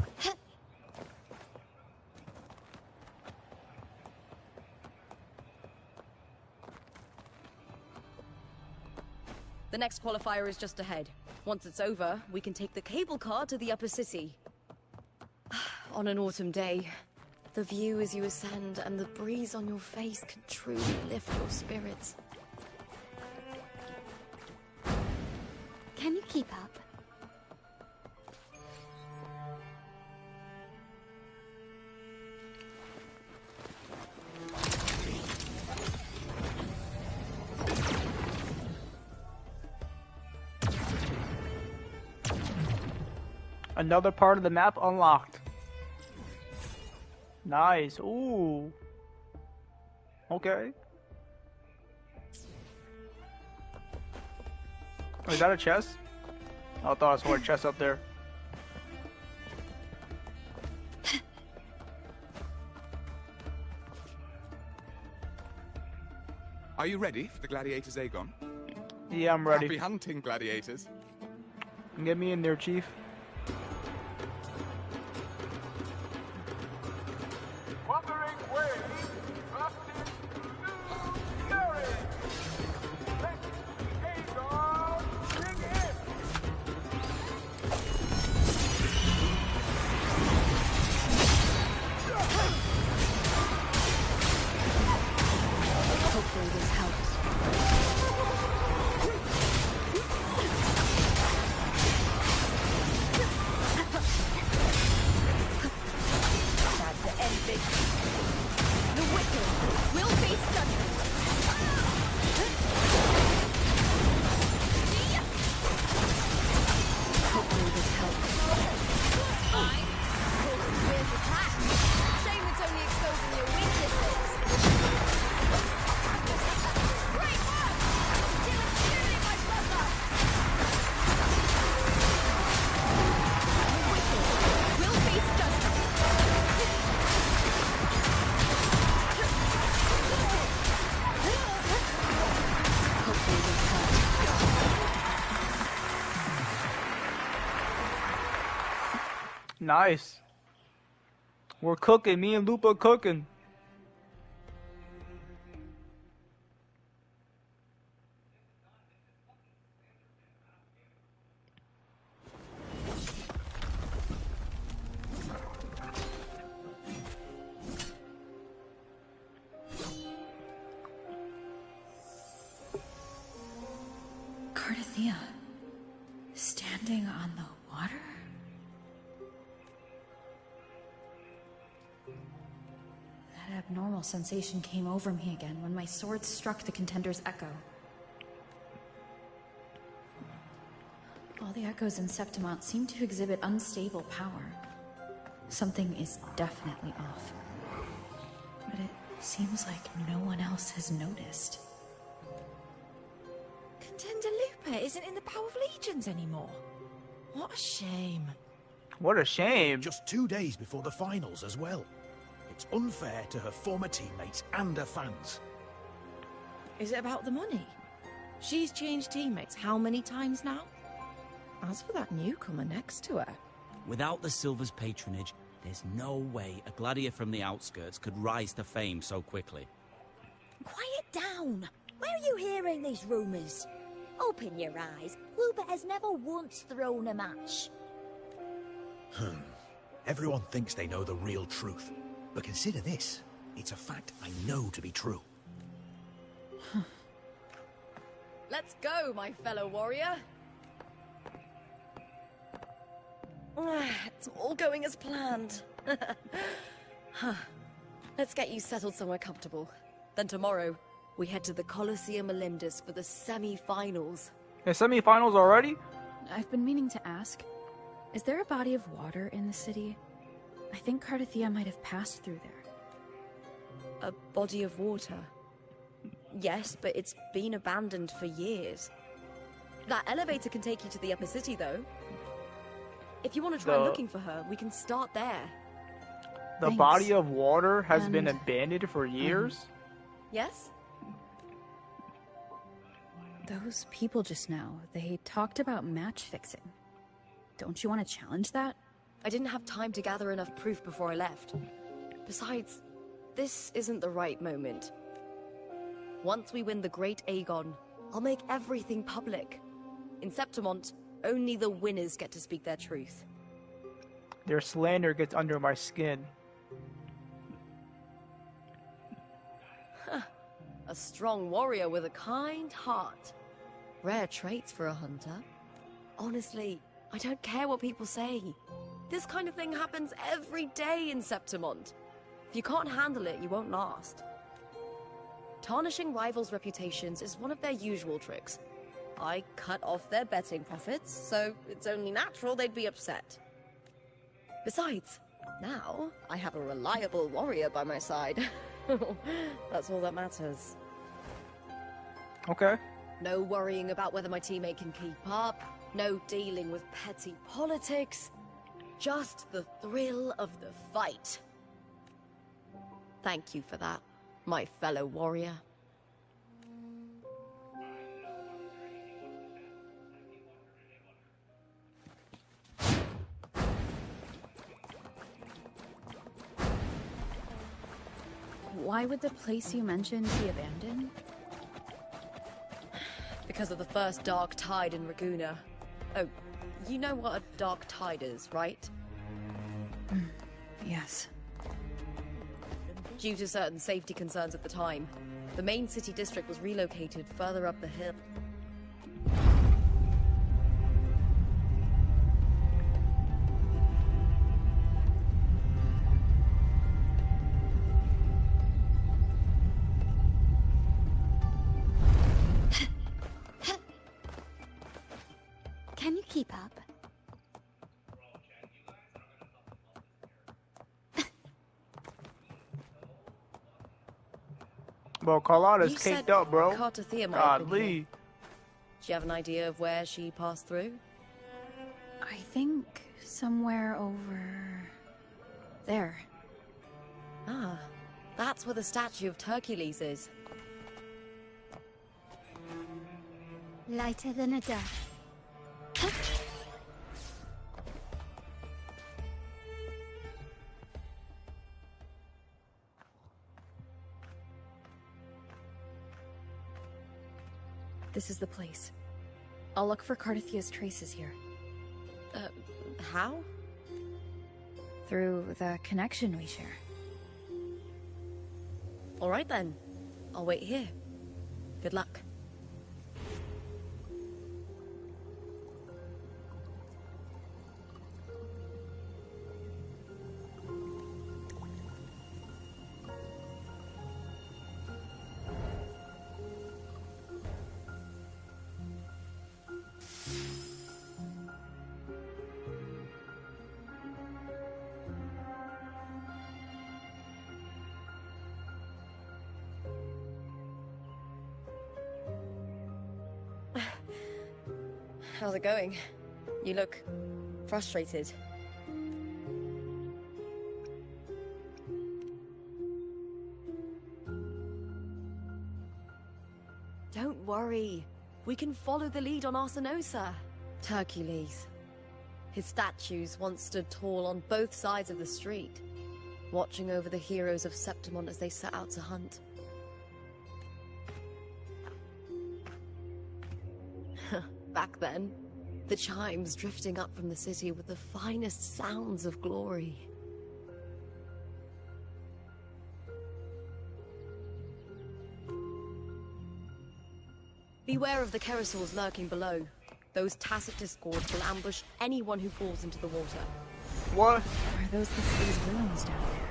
The next qualifier is just ahead. Once it's over, we can take the cable car to the upper city. On an autumn day, the view as you ascend and the breeze on your face can truly lift your spirits. Can you keep up? Another part of the map unlocked. Nice. Ooh. Okay. Oh, is that a chest? I thought I saw a chest up there. Are you ready for the gladiators, Aegon? Yeah, I'm ready. Happy hunting, gladiators. Get me in there, Chief. Wuthering way, Hopefully this helps. Nice. We're cooking. Me and Lupa cooking. Cardathea, standing on the water? That abnormal sensation came over me again when my sword struck the contender's echo. All the echoes in Septimont seem to exhibit unstable power. Something is definitely off. But it seems like no one else has noticed. Contender Lupa isn't in the Power of Legions anymore. What a shame. What a shame. Just 2 days before the finals as well. It's unfair to her former teammates and her fans. Is it about the money? She's changed teammates how many times now? As for that newcomer next to her... Without the Silver's patronage, there's no way a gladiator from the outskirts could rise to fame so quickly. Quiet down! Where are you hearing these rumours? Open your eyes. Lupa has never once thrown a match. Everyone thinks they know the real truth. But consider this. It's a fact I know to be true. Let's go, my fellow warrior. It's all going as planned. Let's get you settled somewhere comfortable. Then tomorrow, we head to the Colosseum Olympus for the semi-finals. The semi-finals already? I've been meaning to ask, is there a body of water in the city? I think Cardathea might have passed through there. A body of water? Yes, but it's been abandoned for years. That elevator can take you to the upper city, though. If you want to try looking for her, we can start there. The body of water has been abandoned for years? Yes? Those people just now, they talked about match fixing. Don't you want to challenge that? I didn't have time to gather enough proof before I left. Besides, this isn't the right moment. Once we win the Great Aegon, I'll make everything public. In Septimont, only the winners get to speak their truth. Their slander gets under my skin. A strong warrior with a kind heart. Rare traits for a hunter. Honestly, I don't care what people say. This kind of thing happens every day in Septimont. If you can't handle it, you won't last. Tarnishing rivals' reputations is one of their usual tricks. I cut off their betting profits, so it's only natural they'd be upset. Besides, now I have a reliable warrior by my side. That's all that matters. Okay. No worrying about whether my teammate can keep up, no dealing with petty politics, just the thrill of the fight. Thank you for that, my fellow warrior. Why would the place you mentioned be abandoned? Because of the first dark tide in Raguna. Oh, you know what a dark tide is, right? Yes. Due to certain safety concerns at the time, the main city district was relocated further up the hill. Can you keep up? Bro, Carlotta's You caked said up, bro. Cardathea might have been Godly. here. Do you have an idea of where she passed through? I think somewhere over... there. Ah, that's where the statue of Hercules is. Lighter than a dove. This is the place. I'll look for Cardathia's traces here. How? Through the connection we share. Alright then. I'll wait here. Good luck. How's it going? You look frustrated. Don't worry. We can follow the lead on Arsinosa. Hercules. His statues once stood tall on both sides of the street, watching over the heroes of Septimont as they set out to hunt. Back then, the chimes drifting up from the city with the finest sounds of glory. Beware of the Kerosaurs lurking below. Those tacit discords will ambush anyone who falls into the water. What? Are those the city's ruins down there?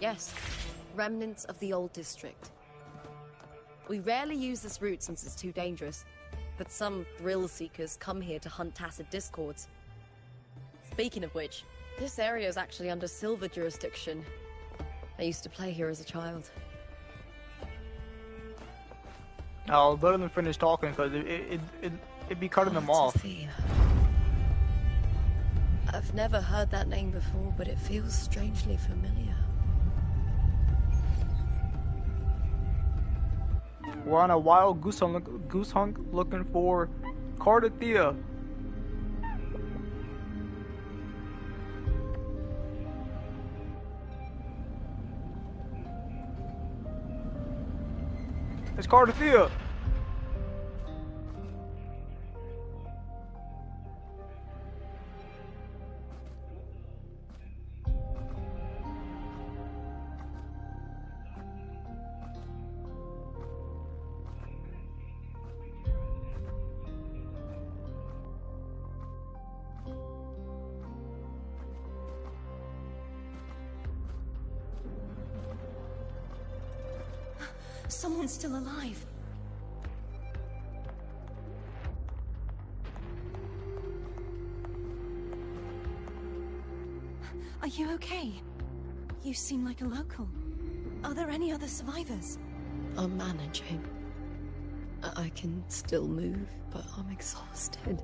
Yes, remnants of the old district. We rarely use this route since it's too dangerous, but some thrill-seekers come here to hunt tacit discords. Speaking of which, this area is actually under Silver jurisdiction. I used to play here as a child. I'll let them finish talking, because it'd be cutting them off. I've never heard that name before, but it feels strangely familiar. We're on a wild goose hunt looking for Cardathia. It's Cardathia. Someone's still alive. Are you okay? You seem like a local. Are there any other survivors? I'm managing. I can still move, but I'm exhausted.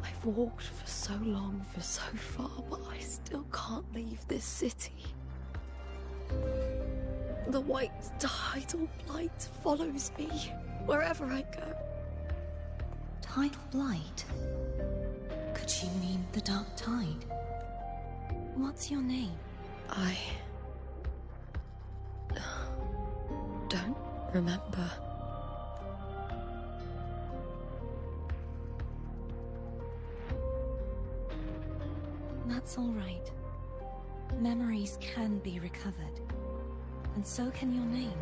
I've walked for so long, for so far, but I still can't leave this city. The white tidal blight follows me wherever I go. Tidal blight? Could she mean the dark tide? What's your name? I don't remember. That's all right. Memories can be recovered. And so can your name.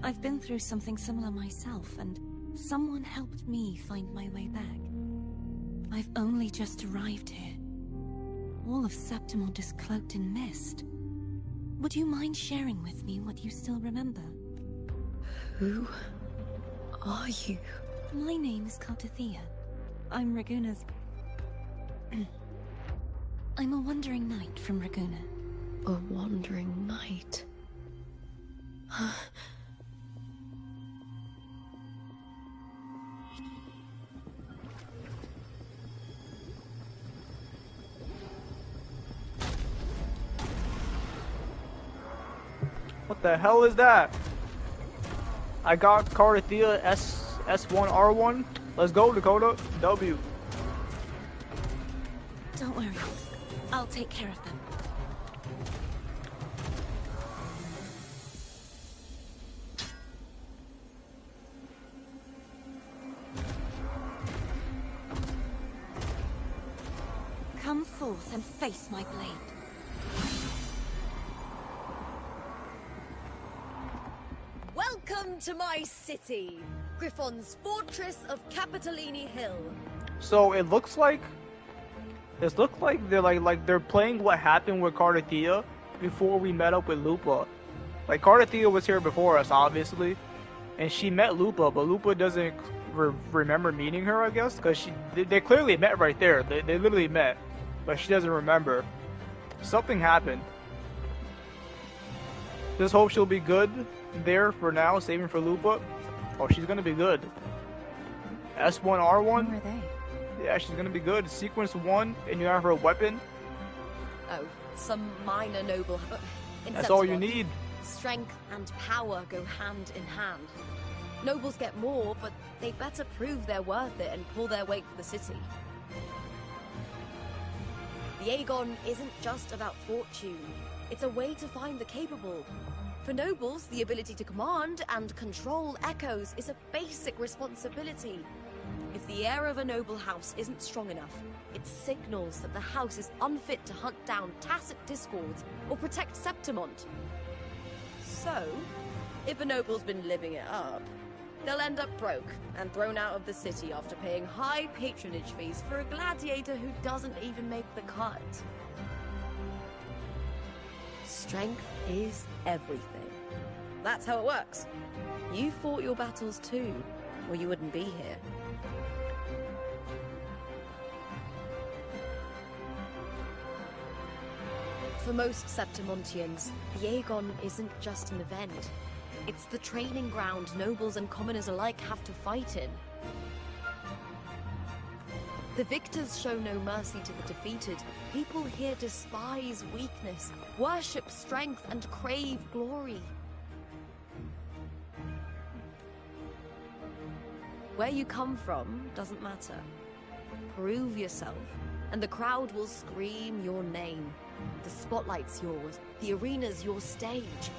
I've been through something similar myself, and someone helped me find my way back. I've only just arrived here. All of Septimont is cloaked in mist. Would you mind sharing with me what you still remember? Who are you? My name is Cardathia. I'm Raguna's... I'm a wandering knight from Raguna. A wandering knight? What the hell is that? I got Cardathia S1R1. Let's go, Dakota. W. Don't worry. I'll take care of them. forth and face my blade. Welcome to my city, Griffon's fortress of Capitolini Hill. So it looks like they're like they're playing what happened with Cardathia before we met up with Lupa. Like Cardathia was here before us, obviously, and she met Lupa, but Lupa doesn't remember meeting her, I guess, because they clearly met right there. They literally met, but she doesn't remember. Something happened. Just hope she'll be good there for now, saving for Lupa. Oh, she's gonna be good. S1R1? Who are they? Yeah, she's gonna be good. Sequence 1, and you have her weapon. Oh, some minor noble. That's all you need. Strength and power go hand in hand. Nobles get more, but they better prove they're worth it and pull their weight for the city. The Aegon isn't just about fortune. It's a way to find the capable. For nobles, the ability to command and control echoes is a basic responsibility. If the heir of a noble house isn't strong enough, it signals that the house is unfit to hunt down tacit discords or protect Septimont. So, if a noble's been living it up, they'll end up broke and thrown out of the city after paying high patronage fees for a gladiator who doesn't even make the cut. Strength is everything. That's how it works. You fought your battles too, or you wouldn't be here. For most Septimontians, the Aegon isn't just an event. It's the training ground nobles and commoners alike have to fight in. The victors show no mercy to the defeated. People here despise weakness, worship strength, and crave glory. Where you come from doesn't matter. Prove yourself, and the crowd will scream your name. The spotlight's yours, the arena's your stage.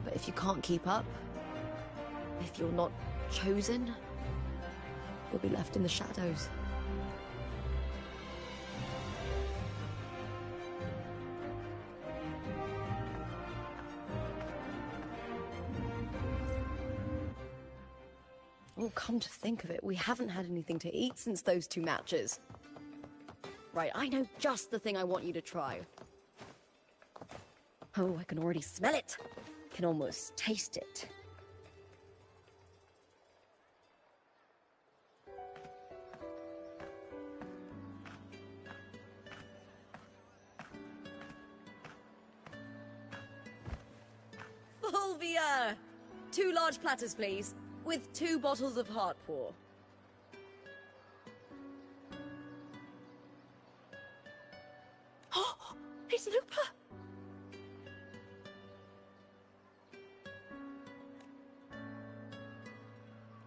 But if you can't keep up, if you're not chosen, you'll be left in the shadows. Oh, come to think of it, we haven't had anything to eat since those 2 matches. Right, I know just the thing I want you to try. Oh, I can already smell it. Can almost taste it. Fulvia! 2 large platters, please, with 2 bottles of Heartpour. Oh, it's Lupa!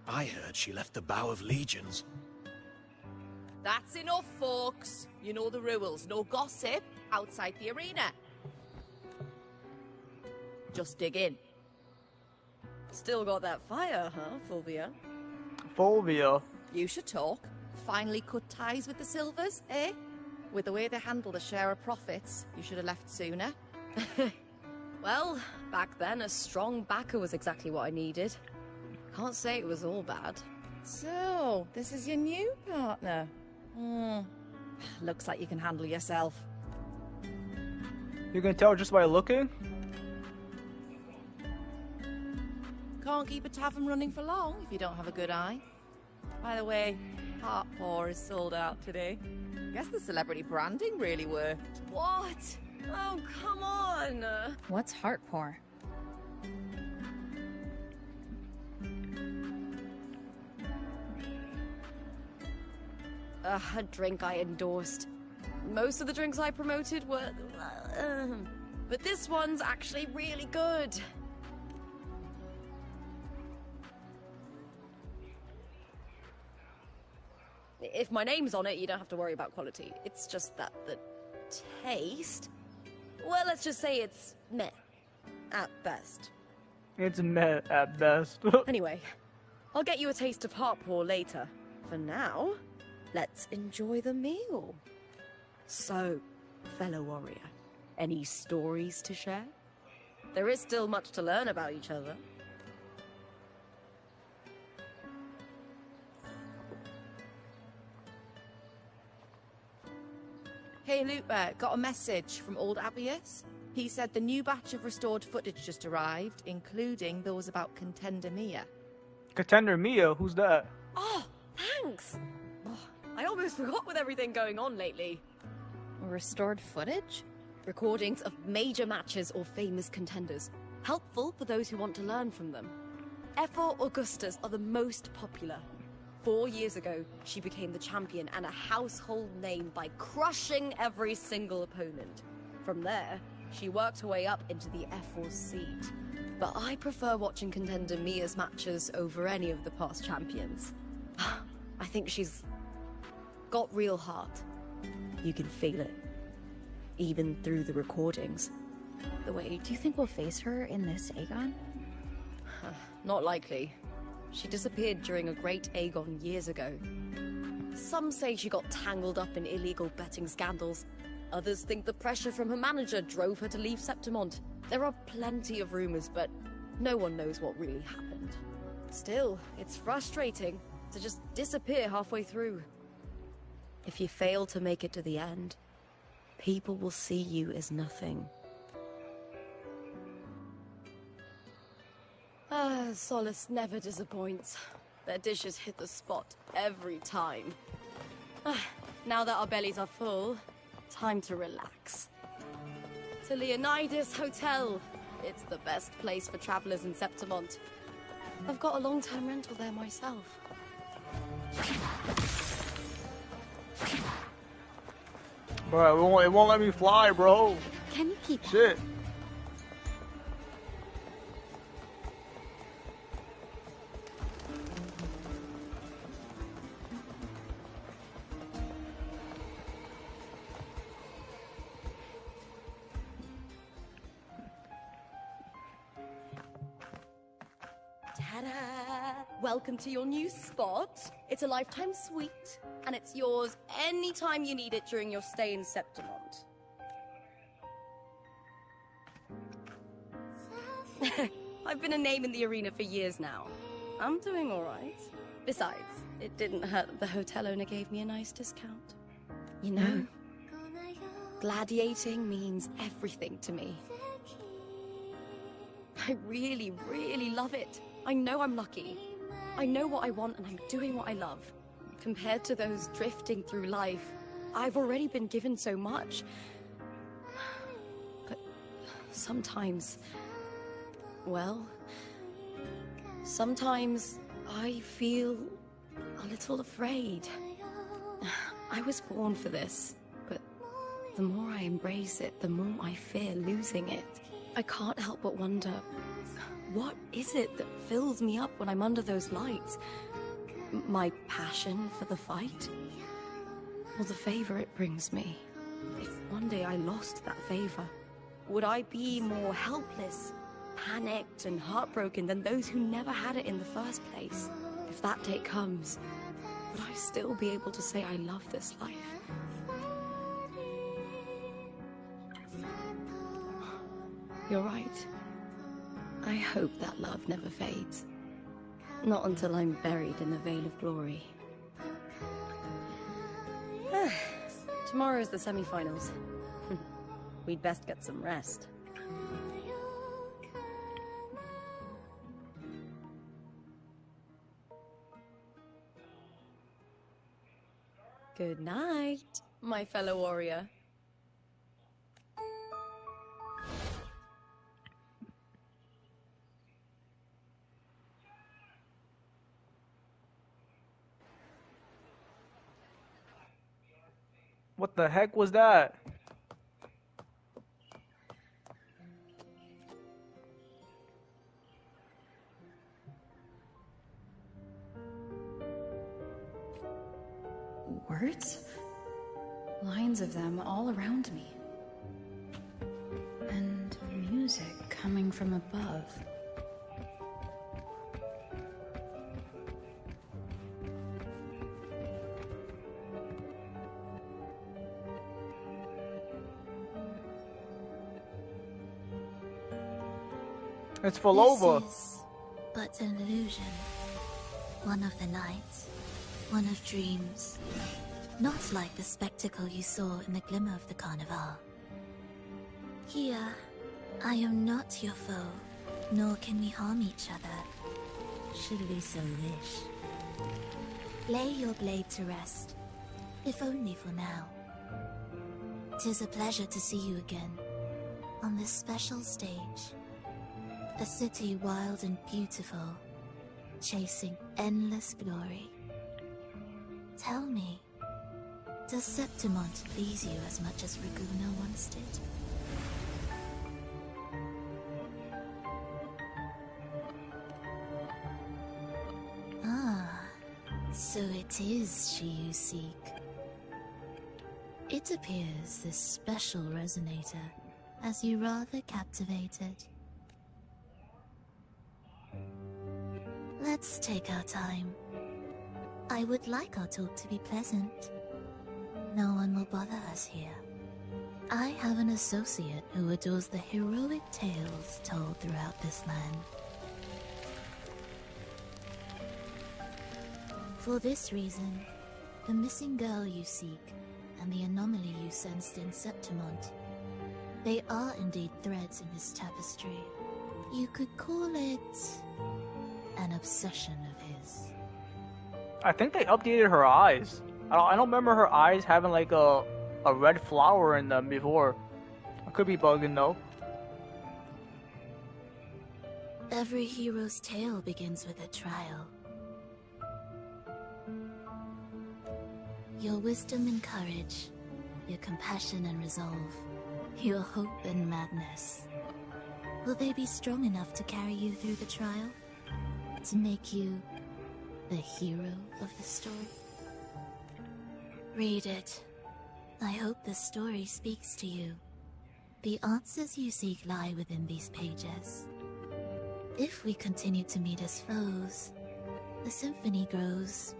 I heard she left the Bow of Legions. That's enough, folks. You know the rules. No gossip outside the arena. Just dig in. Still got that fire, huh, Fulvia? Fulvia. You should talk. Finally cut ties with the Silvers, eh? With the way they handle the share of profits, you should have left sooner. Well, back then a strong backer was exactly what I needed. Can't say it was all bad. So, this is your new partner. Looks like you can handle yourself. You can tell just by looking? Can't keep a tavern running for long if you don't have a good eye. By the way, Heartpour is sold out today. Guess the celebrity branding really worked. What? Oh, come on! What's Heartpour? A drink I endorsed. Most of the drinks I promoted were... but this one's actually really good. If my name's on it, you don't have to worry about quality. It's just that the taste... Well, let's just say it's meh. At best. It's meh at best. Anyway, I'll get you a taste of Heartpour later. For now, let's enjoy the meal. So, fellow warrior, any stories to share? There is still much to learn about each other. Hey, Lupa, got a message from old Abius. He said the new batch of restored footage just arrived, including those about Contender Mia. Contender Mia? Who's that? Oh, thanks! Oh, I almost forgot with everything going on lately. Restored footage? Recordings of major matches or famous contenders. Helpful for those who want to learn from them. F4 Augustas are the most popular. 4 years ago, she became the champion and a household name by crushing every single opponent. From there, she worked her way up into the F4 seat. But I prefer watching Contender Mia's matches over any of the past champions. I think she's got real heart. You can feel it. Even through the recordings. The way, do you think we'll face her in this Aegon? Not likely. She disappeared during a great Aegon years ago. Some say she got tangled up in illegal betting scandals. Others think the pressure from her manager drove her to leave Septimont. There are plenty of rumors, but no one knows what really happened. Still, it's frustrating to just disappear halfway through. If you fail to make it to the end, people will see you as nothing. Solace never disappoints. Their dishes hit the spot every time. Now that our bellies are full, time to relax. To Leonidas Hotel. It's the best place for travelers in Septimont. I've got a long-term rental there myself. Bro, it won't let me fly, bro. Can you keep shit? Welcome to your new spot. It's a lifetime suite, and it's yours anytime you need it during your stay in Septimont. I've been a name in the arena for years now. I'm doing all right. Besides, it didn't hurt that the hotel owner gave me a nice discount. You know, gladiating means everything to me. I really, really love it. I know I'm lucky. I know what I want and I'm doing what I love. Compared to those drifting through life, I've already been given so much. But sometimes, well, sometimes I feel a little afraid. I was born for this, but the more I embrace it, the more I fear losing it. I can't help but wonder, what is it that fills me up when I'm under those lights? My passion for the fight? Or the favor it brings me? If one day I lost that favor, would I be more helpless, panicked and heartbroken than those who never had it in the first place? If that day comes, would I still be able to say I love this life? You're right. I hope that love never fades. Not until I'm buried in the Veil of Glory. Tomorrow is the semi-finals. We'd best get some rest. Good night, my fellow warrior. What the heck was that? Words? Lines of them all around me. And music coming from above. It's Volova. This is but an illusion. One of the nights. One of dreams. Not like the spectacle you saw in the glimmer of the Carnival. Here, I am not your foe, nor can we harm each other, should we so wish. Lay your blade to rest, if only for now. 'Tis a pleasure to see you again, on this special stage. A city wild and beautiful, chasing endless glory. Tell me, does Septimont please you as much as Raguna once did? Ah, so it is she you seek. It appears this special resonator has you rather captivated. Let's take our time. I would like our talk to be pleasant. No one will bother us here. I have an associate who adores the heroic tales told throughout this land. For this reason, the missing girl you seek and the anomaly you sensed in Septimont, they are indeed threads in this tapestry. You could call it an obsession of his. I think they updated her eyes. I don't remember her eyes having like a red flower in them before. I could be bugging though. Every hero's tale begins with a trial. Your wisdom and courage, your compassion and resolve, your hope and madness. Will they be strong enough to carry you through the trial? To make you the hero of the story? Read it. I hope the story speaks to you. The answers you seek lie within these pages. If we continue to meet as foes, the symphony grows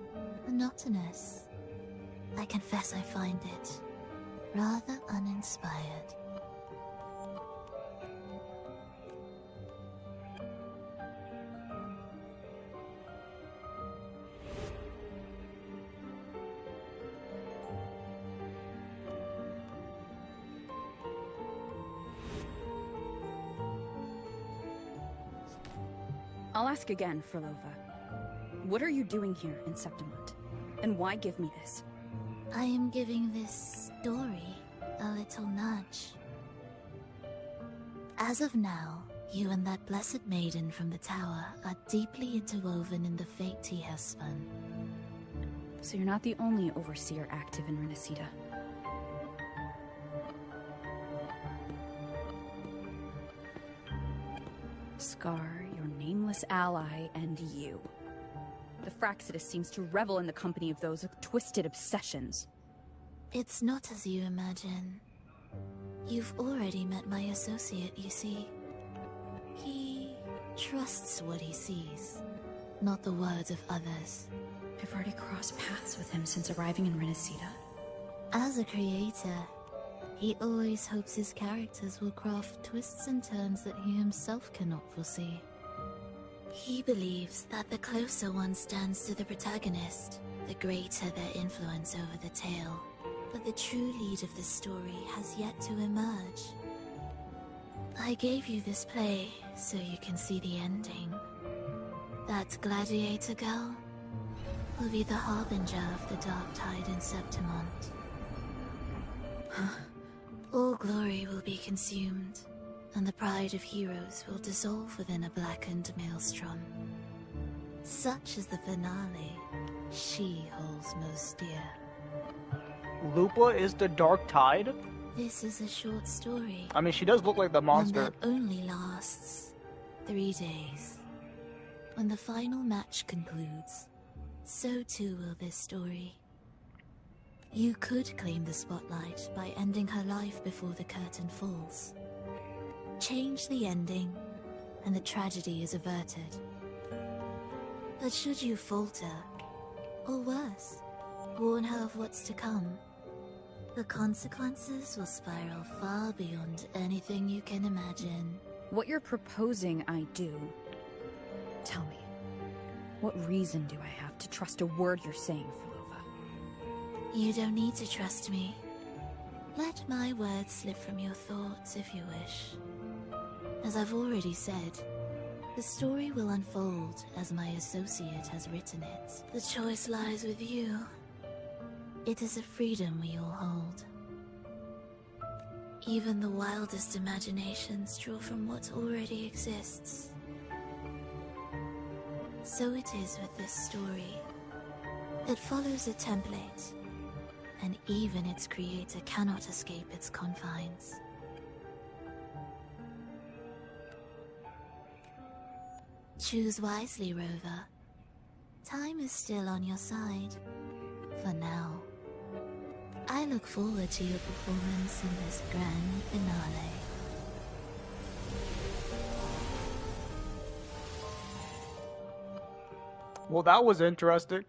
monotonous. I confess I find it rather uninspired. I'll ask again, Frolova. What are you doing here in Septimont? And why give me this? I am giving this story a little nudge. As of now, you and that blessed maiden from the tower are deeply interwoven in the fate he has spun. So you're not the only overseer active in Renacida. Scar, your nameless ally, and you. The Fraxidus seems to revel in the company of those with twisted obsessions. It's not as you imagine. You've already met my associate, you see. He trusts what he sees, not the words of others. I've already crossed paths with him since arriving in Renacida. As a creator, he always hopes his characters will craft twists and turns that he himself cannot foresee. He believes that the closer one stands to the protagonist, the greater their influence over the tale. But the true lead of the story has yet to emerge. I gave you this play so you can see the ending. That gladiator girl will be the harbinger of the dark tide in Septimont. All glory will be consumed, and the pride of heroes will dissolve within a blackened maelstrom. Such is the finale she holds most dear. Lupa is the dark tide? This is a short story. I mean, she does look like the monster. One that only lasts 3 days. When the final match concludes, so too will this story. You could claim the spotlight by ending her life before the curtain falls. Change the ending, and the tragedy is averted. But should you falter, or worse, warn her of what's to come, the consequences will spiral far beyond anything you can imagine. What you're proposing I do. Tell me, what reason do I have to trust a word you're saying, Philova? You don't need to trust me. Let my words slip from your thoughts if you wish. As I've already said, the story will unfold as my associate has written it. The choice lies with you. It is a freedom we all hold. Even the wildest imaginations draw from what already exists. So it is with this story. It follows a template, and even its creator cannot escape its confines. Choose wisely, Rover. Time is still on your side. For now. I look forward to your performance in this grand finale. Well, that was interesting.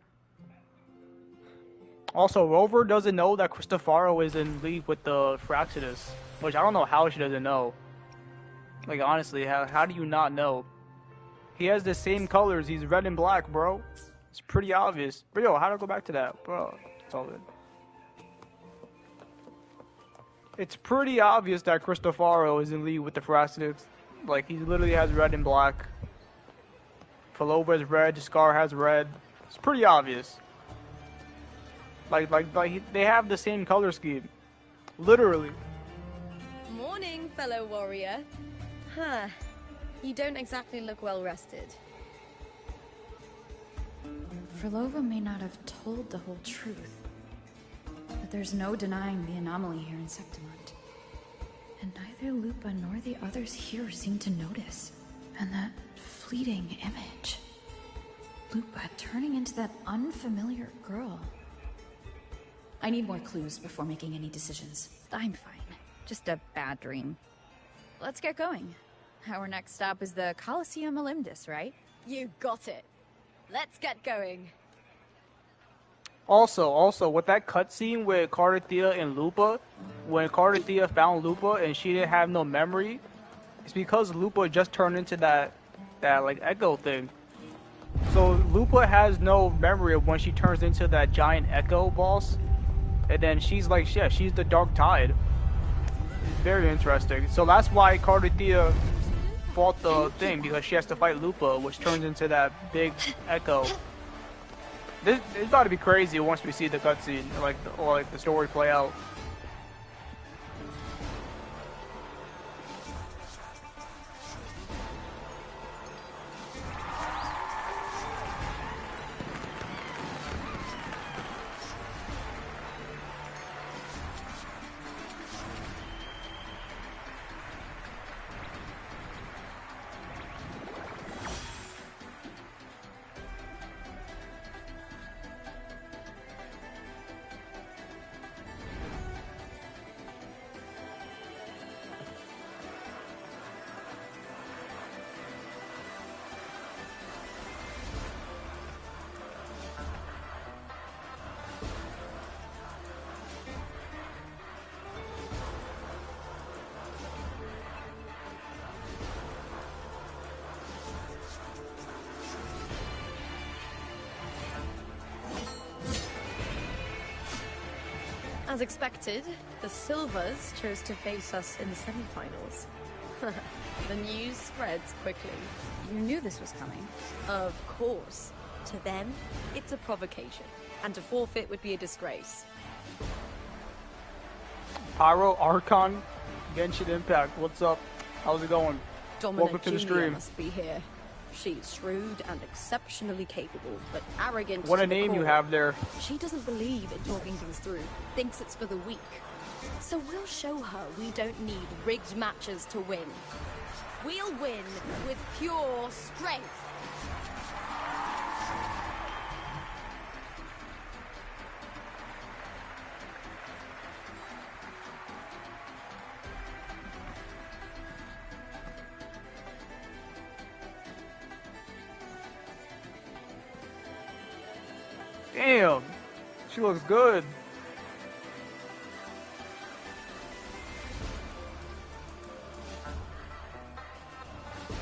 Also, Rover doesn't know that Cristofaro is in league with the Fraxidus, which I don't know how she doesn't know. Like, honestly, how do you not know? He has the same colors. He's red and black, bro. It's pretty obvious. But yo, how do I go back to that? Bro, it's all good. It's pretty obvious that Cristofaro is in league with the Fraxidus. Like, he literally has red and black. Philova is red, Scar has red. It's pretty obvious. Like they have the same color scheme. Literally. Morning, fellow warrior. Huh. You don't exactly look well rested. Philova may not have told the whole truth, but there's no denying the anomaly here in Septimont. And neither Lupa nor the others here seem to notice. And that fleeting image. Lupa turning into that unfamiliar girl. I need more clues before making any decisions. I'm fine. Just a bad dream. Let's get going. Our next stop is the Colosseum Olympus, right? You got it. Let's get going. Also, with that cutscene with Cardathea and Lupa, when Cardathea found Lupa and she didn't have no memory, it's because Lupa just turned into that like echo thing. So Lupa has no memory of when she turns into that giant echo boss, and then she's like, yeah, she's the Dark Tide. It's very interesting. So that's why Cardathea fought the thing, because she has to fight Lupa, which turns into that big echo. This it's about to be crazy once we see the cutscene, or the story play out. As expected, the Silvers chose to face us in the semi-finals. The news spreads quickly. You knew this was coming. Of course. To them, it's a provocation, and to forfeit would be a disgrace. Pyro, Archon, Genshin Impact, what's up? How's it going? Welcome to the stream. Must be here. She's shrewd and exceptionally capable, but arrogant. What a name you have there. She doesn't believe in talking things through, thinks it's for the weak. So we'll show her we don't need rigged matches to win. We'll win with pure strength. Damn, she looks good.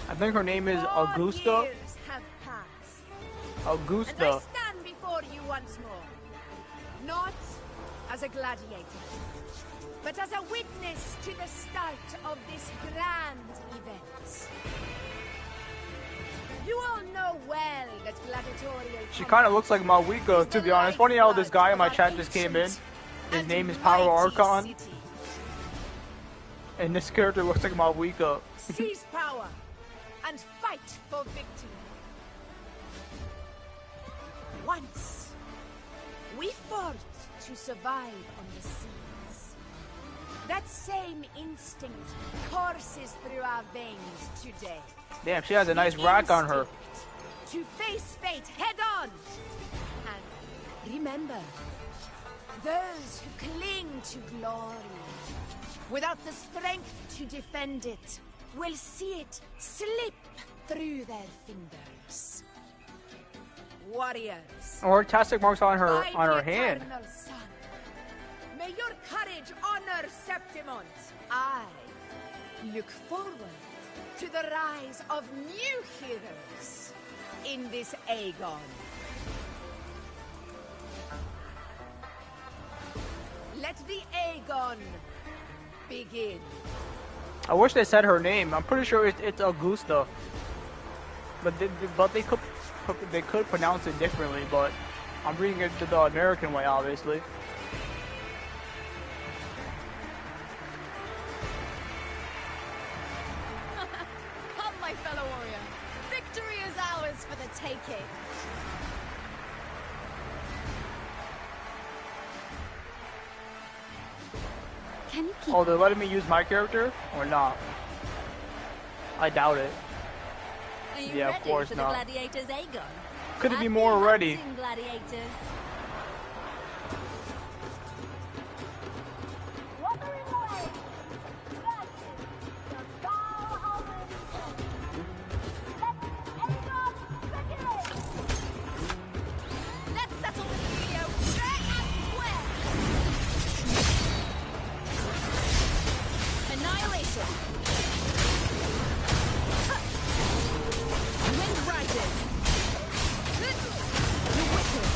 I think her name is Augusta. Years have passed, Augusta. and I stand before you once more, not as a gladiator, but as a witness to the start of this grand event. You all know well that gladiatorial. She kind of looks like Malwika, to be honest. Funny how this guy in my chat just came in. His name is Power Archon. And this character looks like Malwika. Seize power and fight for victory. Once, we fought to survive on the seas. That same instinct courses through our veins today. Damn, she has a nice rack on her. To face fate head on. And remember, those who cling to glory without the strength to defend it will see it slip through their fingers. Warriors. Or tastic marks on her by the hand. eternal sun, may your courage honor Septimont. I look forward to the rise of new heroes in this Aegon. Let the Aegon begin. I wish they said her name. I'm pretty sure it's Augusta. But they could pronounce it differently. But I'm reading it the American way, obviously. Come, my fellow warrior. Victory is ours for the taking. Can you keep... Oh, they're letting me use my character or not? I doubt it. Are you Yeah, ready of course for not. the gladiators, Aegon? Couldn't be more ready. Hunting gladiators. Let's settle this video fair and square. Annihilation. Wind rises. The wicked.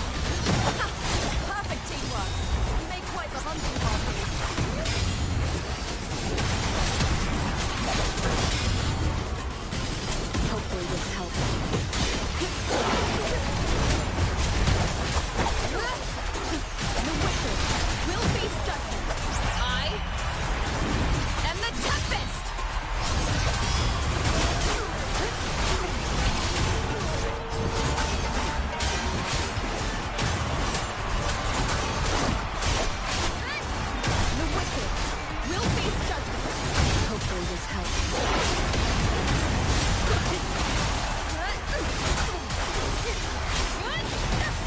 Perfect teamwork. You made quite the hunting party. Hopefully this helps. The wicked will face judgment. I am the Tempest. The wicked will face judgment. Hopefully this helps.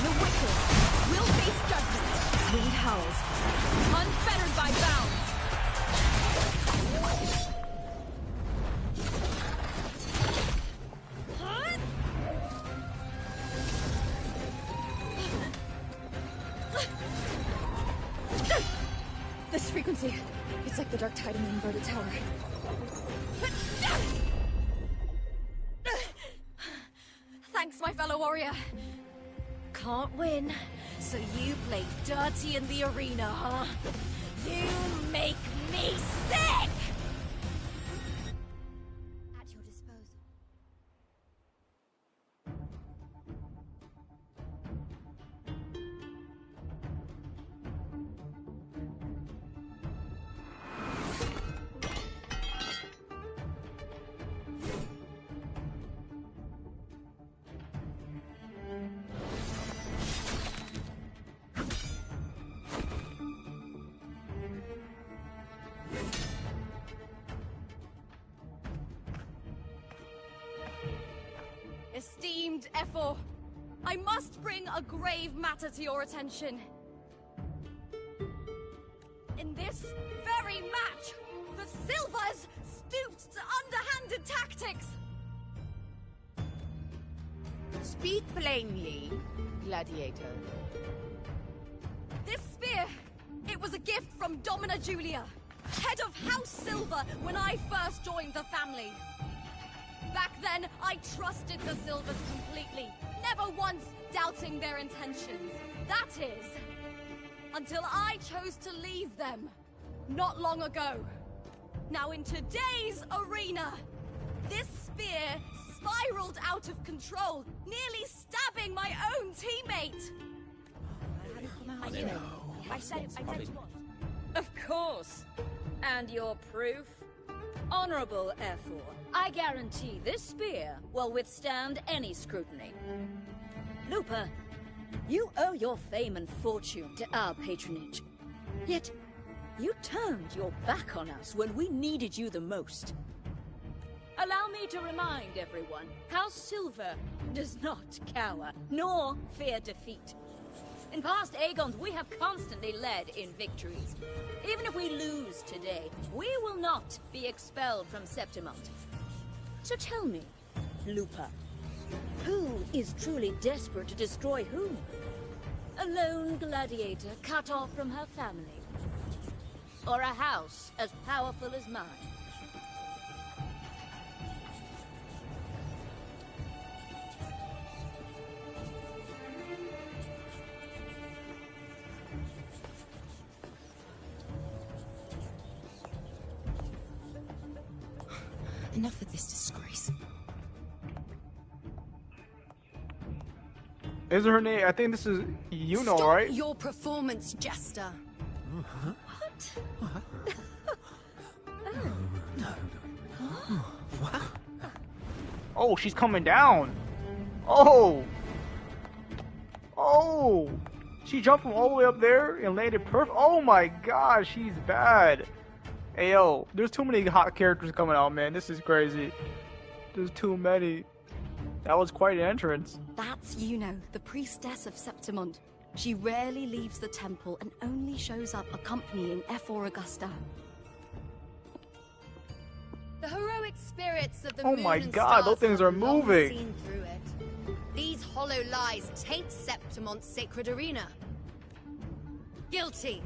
The wicked will face judgment. Wind howls. Unfettered by bounds. This frequency, it's like the dark tide in the inverted tower. Thanks, my fellow warrior. Can't win, so you play dirty in the arena, huh? You make me sick! At your disposal. Esteemed Ephor, I must bring a grave matter to your attention. In this very match, the Silvers stooped to underhanded tactics. Speak plainly, gladiator. This spear, it was a gift from Domina Julia, head of House Silver when I first joined the family. Back then, I trusted the Silvers completely, never once doubting their intentions. That is, until I chose to leave them, not long ago. Now in today's arena, this spear spiraled out of control, nearly stabbing my own teammate. I said what? Of course. And your proof? Honorable F4, I guarantee this spear will withstand any scrutiny. Looper, you owe your fame and fortune to our patronage. Yet, you turned your back on us when we needed you the most. Allow me to remind everyone, House Silver does not cower, nor fear defeat. In past Aegons, we have constantly led in victories. Even if we lose today, we will not be expelled from Septimont. So tell me, Looper, who is truly desperate to destroy whom? A lone gladiator cut off from her family? Or a house as powerful as mine? Enough of this disgrace. Is her name? I think this is Stop right? your performance, Jester. Oh, she's coming down. Oh. Oh. She jumped from all the way up there and landed perfect. Oh my god, she's bad. Hey yo, there's too many hot characters coming out, man. This is crazy. There's too many. That was quite an entrance. That's the priestess of Septimont. She rarely leaves the temple and only shows up accompanying F4 Augusta. The heroic spirits of the Oh moon my and god, stars those things are have long moving. seen through it. These hollow lies taint Septimont's sacred arena. Guilty.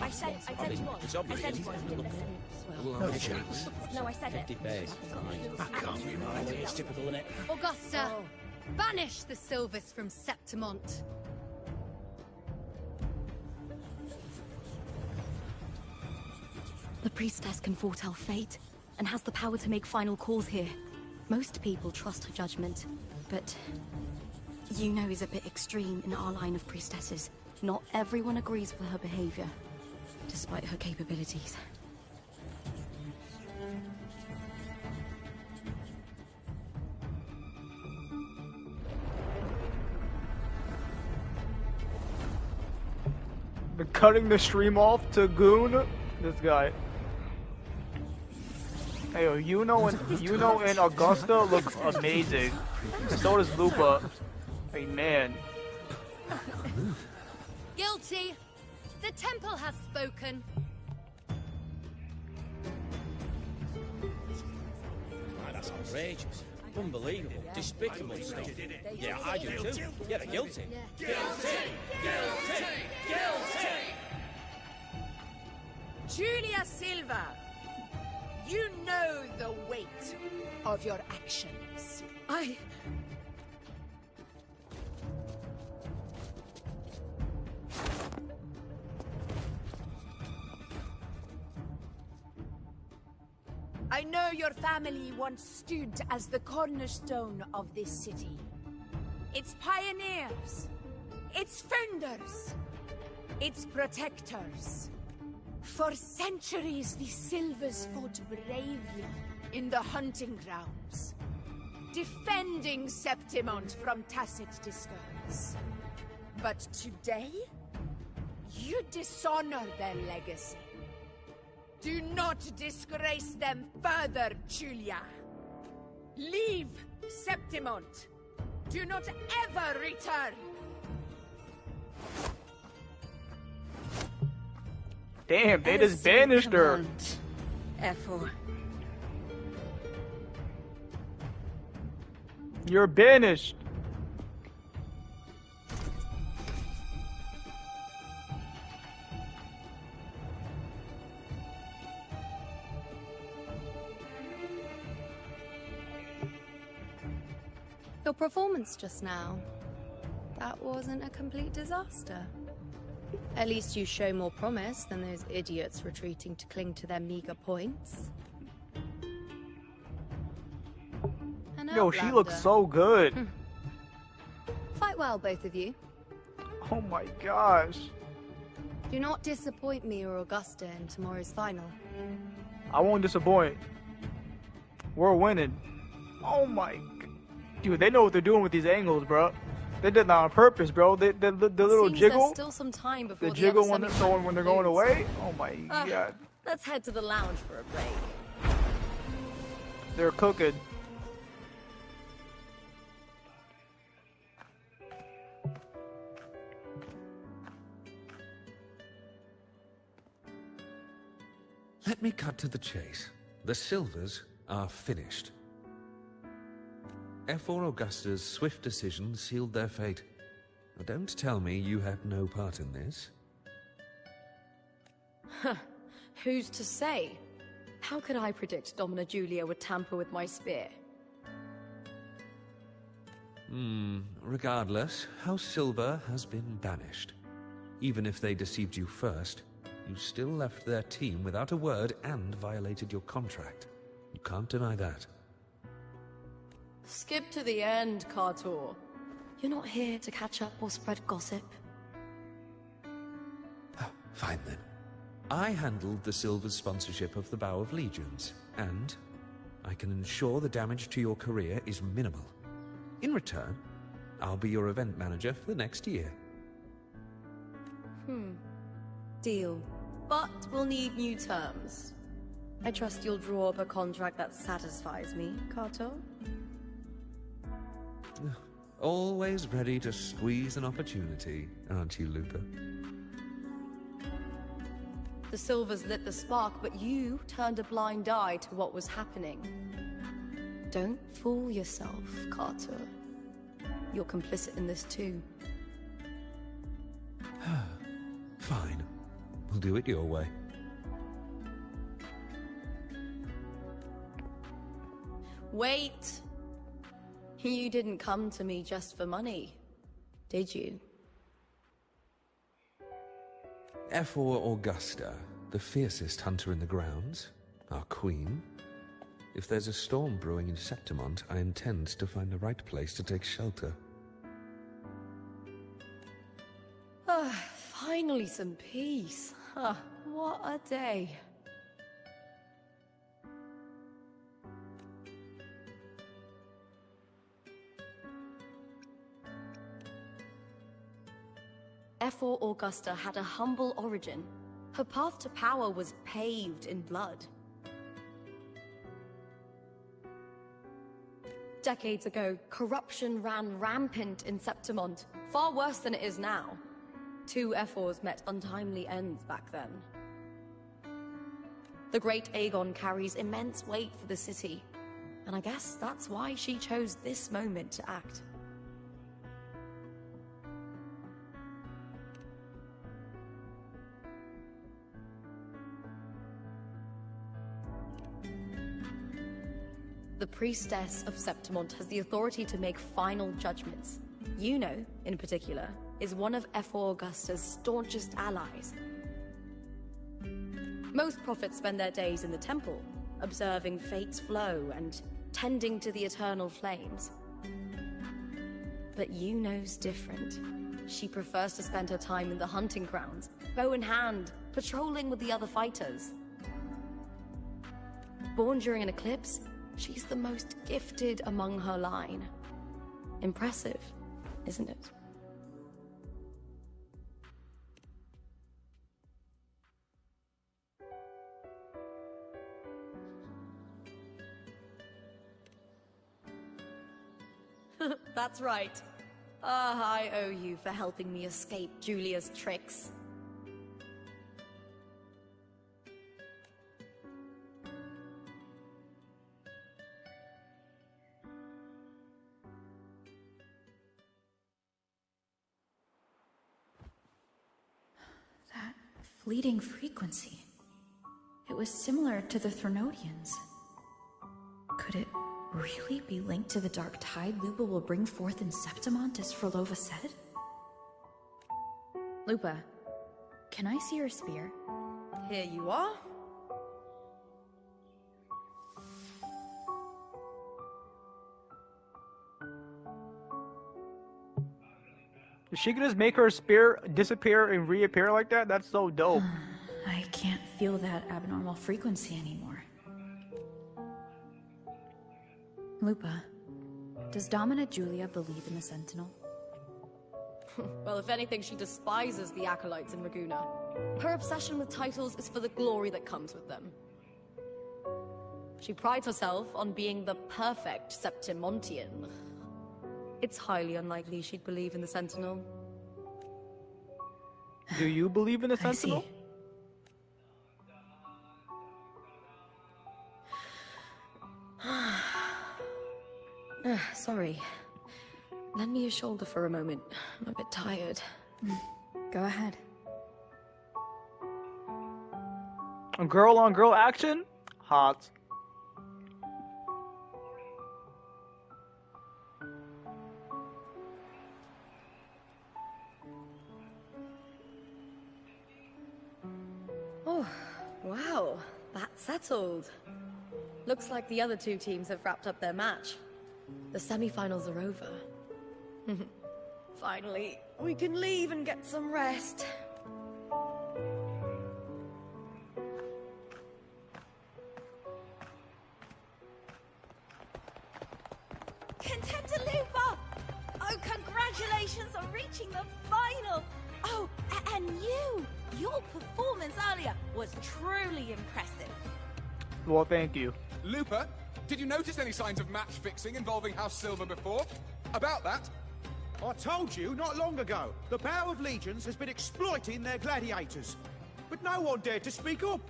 I said it was. I said it was. No chance. No, I said it. That can't be right. It's typical, isn't it? Augusta, banish the Silvers from Septimont. The priestess can foretell fate, and has the power to make final calls here. Most people trust her judgment, but is a bit extreme in our line of priestesses. Not everyone agrees with her behavior, despite her capabilities. They're cutting the stream off to Goon. This guy. Hey, yo, Yuno and Augusta look amazing. And so does Lupa. Hey, man. Guilty. The temple has spoken. That's outrageous. Unbelievable. Despicable stuff. Yeah, I do too. Yeah, they're guilty. Guilty! Julia Silva, you know the weight of your actions. I know your family once stood as the cornerstone of this city. Its pioneers, its founders, its protectors. For centuries, the Silvers fought bravely in the hunting grounds, defending Septimont from tacit discords. But today, you dishonor their legacy. Do not disgrace them further, Julia. Leave Septimont. Do not ever return. Damn, they just banished her. F4. You're banished. Your performance just now. That wasn't a complete disaster. At least you show more promise than those idiots retreating to cling to their meager points. Yo, she looks so good. Fight well, both of you. Oh my gosh. Do not disappoint me or Augusta in tomorrow's final. I won't disappoint. We're winning. Oh my. Dude, they know what they're doing with these angles, bro. They did that on purpose, bro. The little jiggle. There's still some time before the jiggle when they're going away. Oh my god. Let's head to the lounge for a break. They're cooking. Let me cut to the chase. The Silvers are finished. F4 Augusta's swift decision sealed their fate. Now, don't tell me you had no part in this. Huh. Who's to say? How could I predict Domina Julia would tamper with my spear? Regardless, House Silver has been banished. Even if they deceived you first, you still left their team without a word and violated your contract. You can't deny that. Skip to the end, Cartor. You're not here to catch up or spread gossip. Fine then. I handled the Silver's sponsorship of the Bow of Legions, and I can ensure the damage to your career is minimal. In return, I'll be your event manager for the next year. Deal. But we'll need new terms. I trust you'll draw up a contract that satisfies me, Carto. Always ready to squeeze an opportunity, aren't you, Lupa? The Silvers lit the spark, but you turned a blind eye to what was happening. Don't fool yourself, Carter. You're complicit in this too. Fine. We'll do it your way. Wait! You didn't come to me just for money, did you? F4 Augusta, the fiercest hunter in the grounds, our queen. If there's a storm brewing in Septimont, I intend to find the right place to take shelter. Finally some peace. What a day. F4 Augusta had a humble origin. Her path to power was paved in blood. Decades ago, corruption ran rampant in Septimont, far worse than it is now. 2 F4s met untimely ends back then. The great Aegon carries immense weight for the city, and I guess that's why she chose this moment to act. The Priestess of Septimont has the authority to make final judgments. Yuno, in particular, is one of F4 Augusta's staunchest allies. Most prophets spend their days in the temple, observing fate's flow and tending to the eternal flames. But Yuno's different. She prefers to spend her time in the hunting grounds, bow in hand, patrolling with the other fighters. Born during an eclipse, she's the most gifted among her line. Impressive, isn't it? That's right. I owe you for helping me escape Julia's tricks. That fleeting frequency. It was similar to the Threnodians. Could it really be linked to the dark tide Lupa will bring forth in Septimont, as Frolova said? Lupa, can I see your spear? Here you are. Is she gonna just make her spear disappear and reappear like that? That's so dope. I can't feel that abnormal frequency anymore. Lupa, does Domina Julia believe in the Sentinel? Well, if anything, she despises the acolytes in Raguna. Her obsession with titles is for the glory that comes with them. She prides herself on being the perfect Septimontian. It's highly unlikely she'd believe in the Sentinel. Do you believe in the Sentinel? Sorry. Lend me your shoulder for a moment. I'm a bit tired. Go ahead. Girl on girl action? Hot. Oh, wow. That's settled. Looks like the other two teams have wrapped up their match. The semi-finals are over. Finally, we can leave and get some rest. Contender Lupa! Oh, congratulations on reaching the final! Oh, and your performance earlier was truly impressive. Well, thank you. Lupa, did you notice any signs of match fixing involving House Silver before? About that? I told you not long ago, the Power of Legions has been exploiting their gladiators. But no one dared to speak up.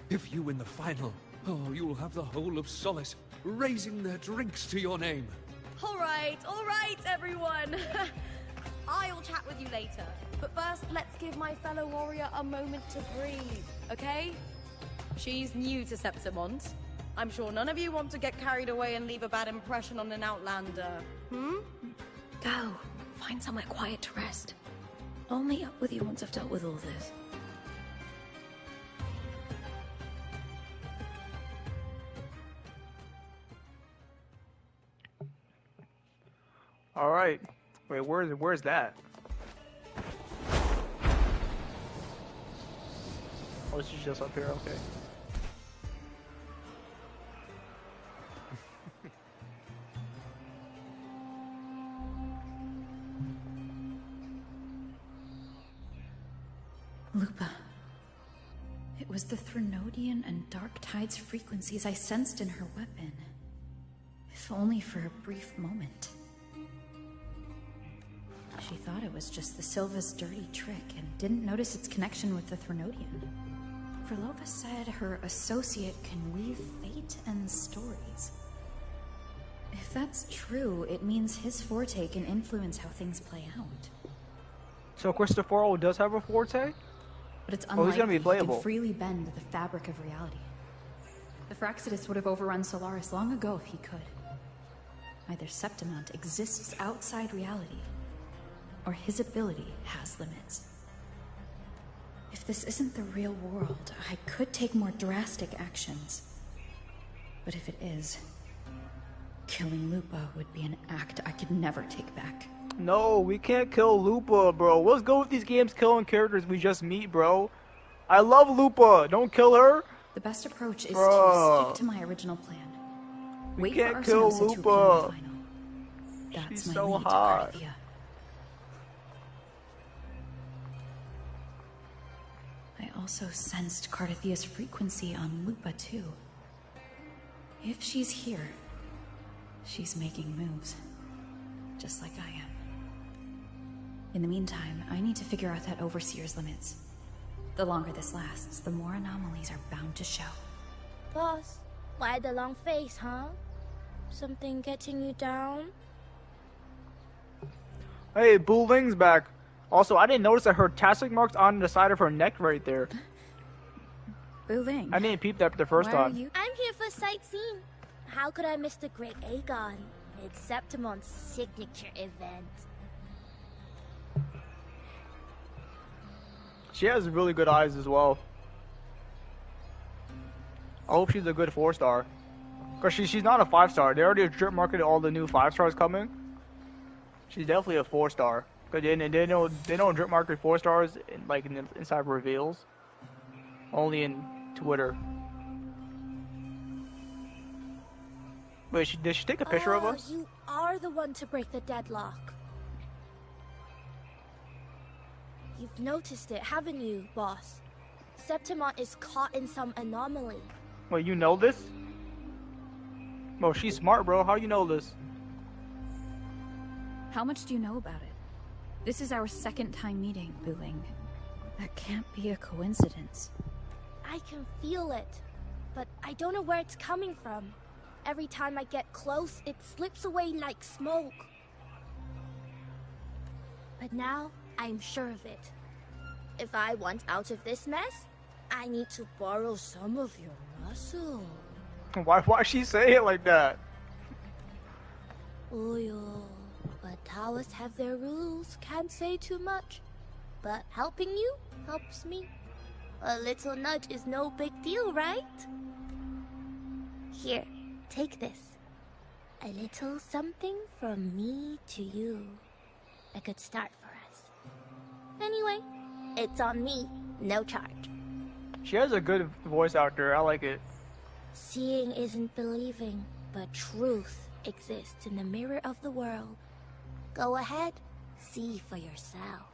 If you win the final, oh, you'll have the whole of Solace raising their drinks to your name. All right, everyone. I'll chat with you later. But first, let's give my fellow warrior a moment to breathe, okay? She's new to Septimont. I'm sure none of you want to get carried away and leave a bad impression on an outlander. Go. Find somewhere quiet to rest. I'll meet up with you once I've dealt with all this. All right. Wait, where's that? Oh, this is just up here. Okay. Lupa. It was the Threnodian and Dark Tide's frequencies I sensed in her weapon. If only for a brief moment. She thought it was just the Silva's dirty trick and didn't notice its connection with the Threnodian. Frolova said her associate can weave fate and stories. If that's true, it means his forte can influence how things play out. So Cristoforo does have a forte? But it's he's unlikely gonna be he playable. can freely bend the fabric of reality. The Fraxidus would have overrun Solaris long ago if he could. Either Septimont exists outside reality, or his ability has limits. If this isn't the real world, I could take more drastic actions. But if it is, killing Lupa would be an act I could never take back. No, we can't kill Lupa, bro. Let's go with these games killing characters we just meet, bro. I love Lupa. Don't kill her. The best approach is Bruh. to stick to my original plan. We Wait can't for kill Arsenosa to appear in the Lupa. final. That's She's my so lead to hot. Carthia. I also sensed Carthia's frequency on Lupa too. If she's here, she's making moves. Just like I am. In the meantime, I need to figure out that Overseer's limits. The longer this lasts, the more anomalies are bound to show. Boss, why the long face, huh? Something getting you down? Hey, Boo Ling's back. Also, I didn't notice that her tastic marks on the side of her neck right there. Boo Ling. I didn't peep that the first Why are time. you? I'm here for sightseeing. How could I miss the Great Aegon? It's Septimon's signature event. She has really good eyes as well. I hope she's a good 4-star. Because she's not a 5-star. They already drip marketed all the new 5-stars coming. She's definitely a 4-star. Because they don't drip market 4-stars inside reveals. Only in Twitter. Wait, did she take a picture of us? You are the one to break the deadlock. You've noticed it, haven't you, boss? Septimont is caught in some anomaly. Wait, you know this? Bro, she's smart, bro. How do you know this? How much do you know about it? This is our second time meeting, Wuthering. That can't be a coincidence. I can feel it, but I don't know where it's coming from. Every time I get close, it slips away like smoke. But now, I'm sure of it. If I want out of this mess, I need to borrow some of your muscle. Why she say it like that? Oyo, but Taoists have their rules. Can't say too much. But helping you helps me. A little nudge is no big deal, right? Here, take this. A little something from me to you. A good start for us. Anyway, it's on me. No charge. She has a good voice actor. I like it. Seeing isn't believing, but truth exists in the mirror of the world. Go ahead, see for yourself.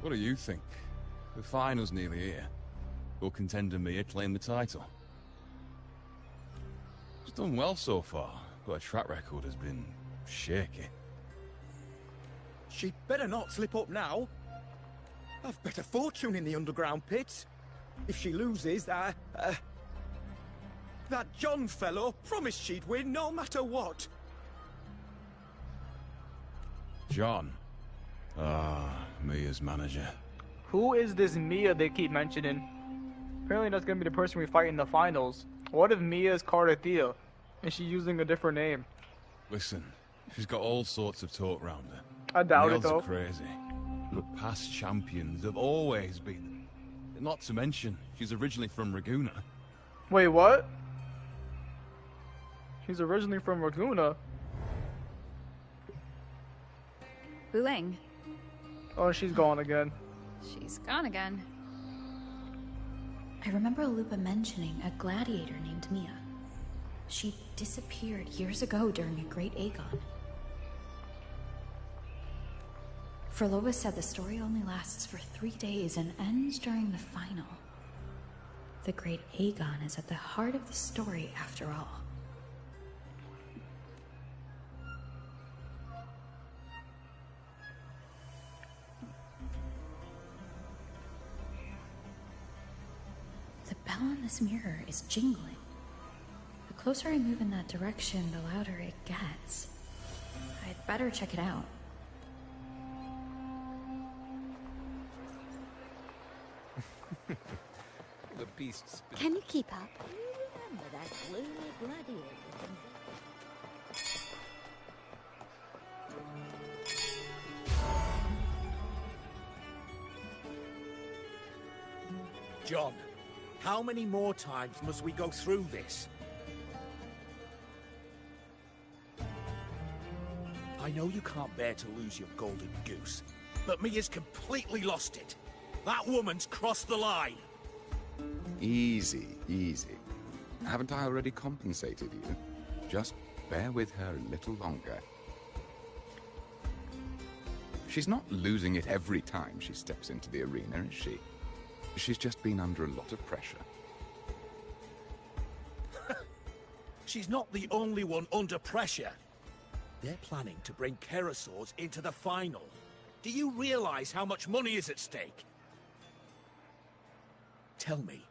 What do you think? The final's nearly here. Will contender Mia claim the title? She's done well so far, but her track record has been shaky. She'd better not slip up now. I've bet a fortune in the underground pits. If she loses, that John fellow promised she'd win no matter what. John. Mia's manager. Who is this Mia they keep mentioning? Apparently that's gonna be the person we fight in the finals. What if Mia is Cardathea and she's using a different name? Listen, she's got all sorts of talk round her. I doubt it The though. odds are crazy. But past champions have always been. Not to mention, she's originally from Raguna. Wait, what? She's originally from Raguna. Wuthering. Oh, she's gone again. She's gone again. I remember Lupa mentioning a gladiator named Mia. She disappeared years ago during a Great Aegon. Frolova said the story only lasts for 3 days and ends during the final. The Great Aegon is at the heart of the story after all. The bell on this mirror is jingling. The closer I move in that direction, the louder it gets. I'd better check it out. The beasts. Can you keep up? Remember that gloomy gladiator. John, how many more times must we go through this? I know you can't bear to lose your golden goose, but Mia's completely lost it. That woman's crossed the line. Easy, easy. Haven't I already compensated you? Just bear with her a little longer. She's not losing it every time she steps into the arena, is she? She's just been under a lot of pressure. She's not the only one under pressure. They're planning to bring Kerasaurs into the final. Do you realize how much money is at stake? Tell me,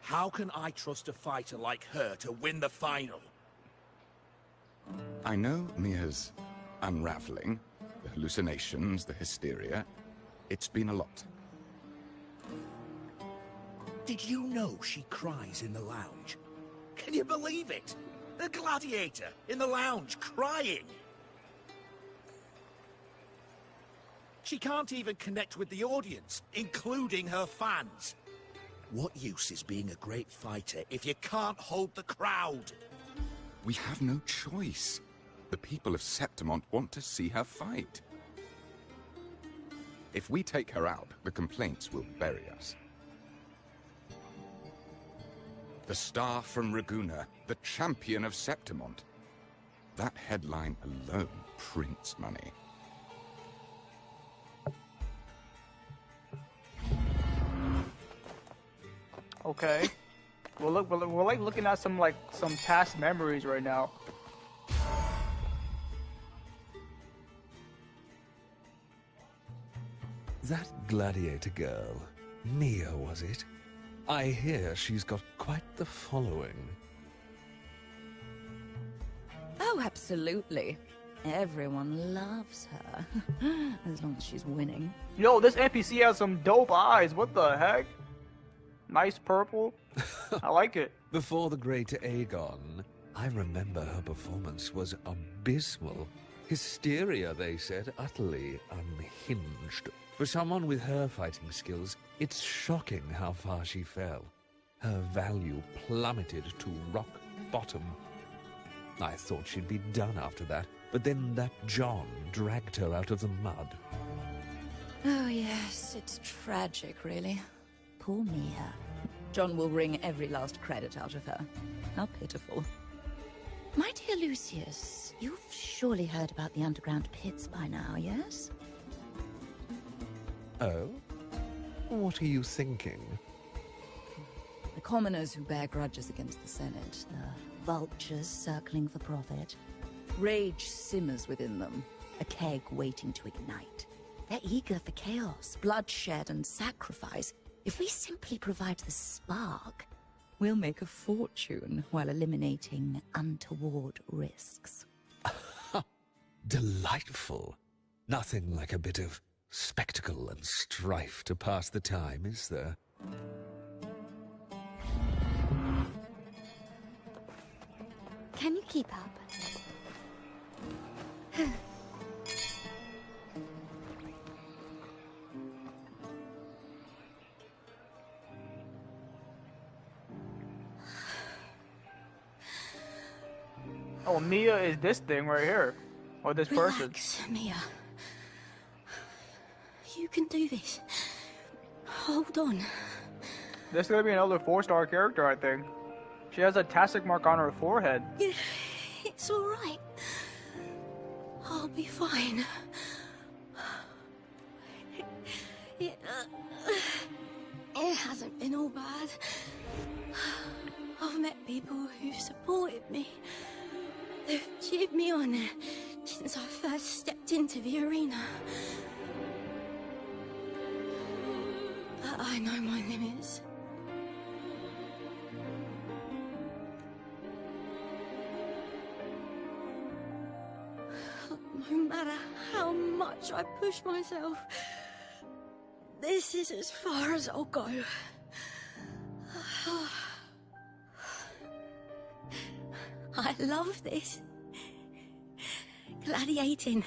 how can I trust a fighter like her to win the final? I know Mia's unraveling, the hallucinations, the hysteria. It's been a lot. Did you know she cries in the lounge? Can you believe it? A gladiator in the lounge crying! She can't even connect with the audience, including her fans. What use is being a great fighter if you can't hold the crowd? We have no choice. The people of Septimont want to see her fight. If we take her out, the complaints will bury us. The star from Raguna, the champion of Septimont. That headline alone prints money. Okay. We're like looking at some past memories right now. That gladiator girl, Mia, was it? I hear she's got quite the following. Oh, absolutely. Everyone loves her. As long as she's winning. Yo, this NPC has some dope eyes. What the heck? Nice purple. I like it. Before the great Aegon, I remember her performance was abysmal. Hysteria, they said, utterly unhinged. For someone with her fighting skills, it's shocking how far she fell. Her value plummeted to rock bottom. I thought she'd be done after that, but then that John dragged her out of the mud. Oh yes, it's tragic, really. Poor Mia. John will wring every last credit out of her. How pitiful. My dear Lucius, you've surely heard about the underground pits by now, yes? Oh? What are you thinking? The commoners who bear grudges against the Senate, the vultures circling for profit. Rage simmers within them, a keg waiting to ignite. They're eager for chaos, bloodshed, and sacrifice. If we simply provide the spark, we'll make a fortune while eliminating untoward risks. Delightful. Nothing like a bit of spectacle and strife to pass the time, is there? Can you keep up? Oh, Mia is this thing right here. Or this person. Mia. You can do this. Hold on. There's gonna be another 4-star character, I think. She has a Tastic mark on her forehead. It's alright. I'll be fine. It hasn't been all bad. I've met people who've supported me. They've cheered me on since I first stepped into the arena. But I know my limits. No matter how much I push myself, this is as far as I'll go. I love this. Gladiating.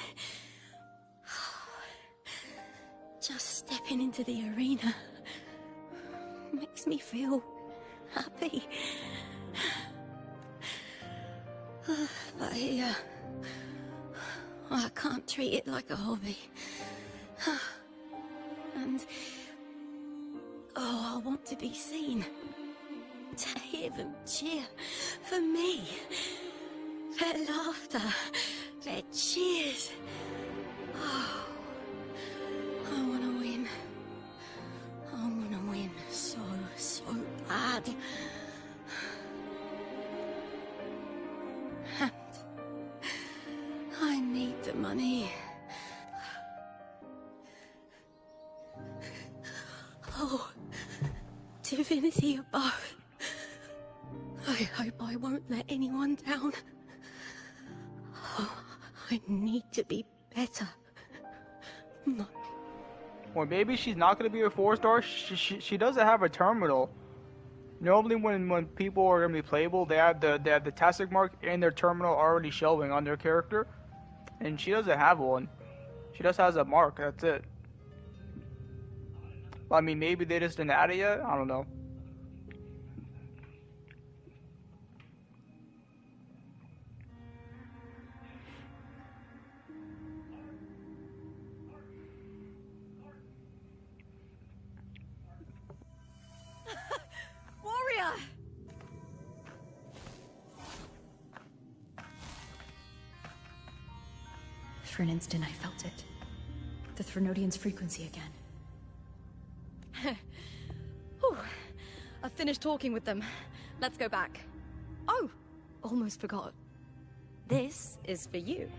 Just stepping into the arena makes me feel happy. But here, I can't treat it like a hobby. And I want to be seen. To hear them cheer for me. Their laughter, their cheers. Oh, I want to win. I want to win so bad. And I need the money. Oh, divinity above. I hope I won't let anyone down. I need to be better. Or maybe she's not gonna be a 4-star. She doesn't have a terminal. Normally, when people are gonna be playable, they have the Tastic mark and their terminal already showing on their character, and she doesn't have one. She just has a mark. That's it. I mean, maybe they just didn't add it yet. I don't know. Warrior! For an instant, I felt it. The Threnodian's frequency again. Whew. I've finished talking with them. Let's go back. Oh, almost forgot. This is for you.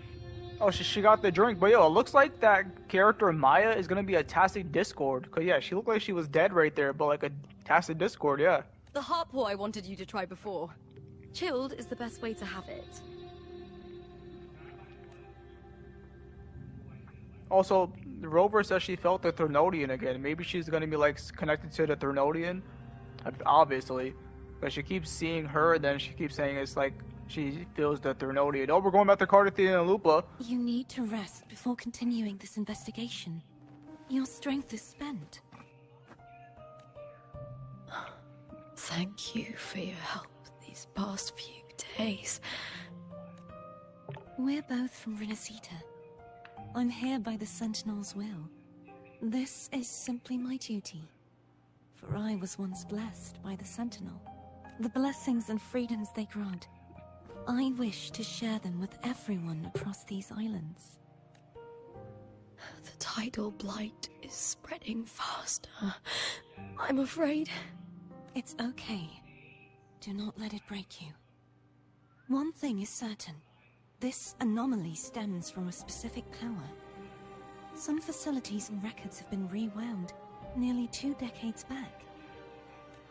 Oh, she got the drink, but yo, it looks like that character Maya is gonna be a Tastic Discord. Cause yeah, she looked like she was dead right there, but like a Tastic Discord, yeah. The heart pour I wanted you to try before. Chilled is the best way to have it. Also, Rover says she felt the Threnodian again. Maybe she's gonna be like connected to the Threnodian, obviously. But she keeps seeing her, and then she keeps saying it's like she feels the Threnodian. Oh, we're going back to Cardathia and Lupa. You need to rest before continuing this investigation. Your strength is spent. Thank you for your help these past few days. We're both from Renacita. I'm here by the Sentinel's will. This is simply my duty. For I was once blessed by the Sentinel. The blessings and freedoms they grant, I wish to share them with everyone across these islands. The tidal blight is spreading faster. I'm afraid. It's okay. Do not let it break you. One thing is certain. This anomaly stems from a specific power. Some facilities and records have been rewound nearly 2 decades back.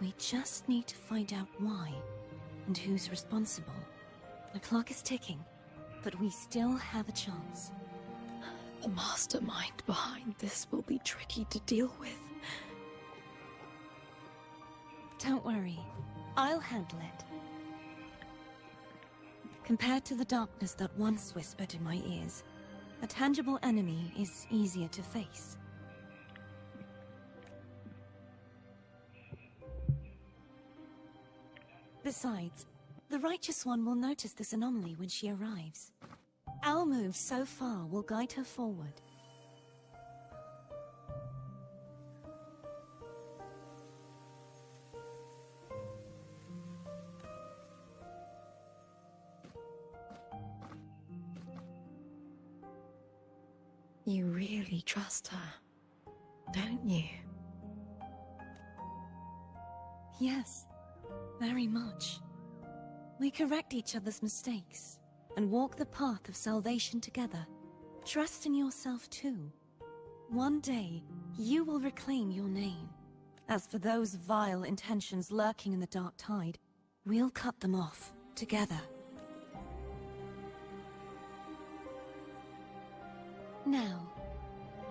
We just need to find out why and who's responsible. The clock is ticking, but we still have a chance. The mastermind behind this will be tricky to deal with. Don't worry, I'll handle it. Compared to the darkness that once whispered in my ears, a tangible enemy is easier to face. Besides, the Righteous One will notice this anomaly when she arrives. Our move so far will guide her forward. You really trust her, don't you? Yes, very much. We correct each other's mistakes and walk the path of salvation together. Trust in yourself too. One day, you will reclaim your name. As for those vile intentions lurking in the dark tide, we'll cut them off together. Now,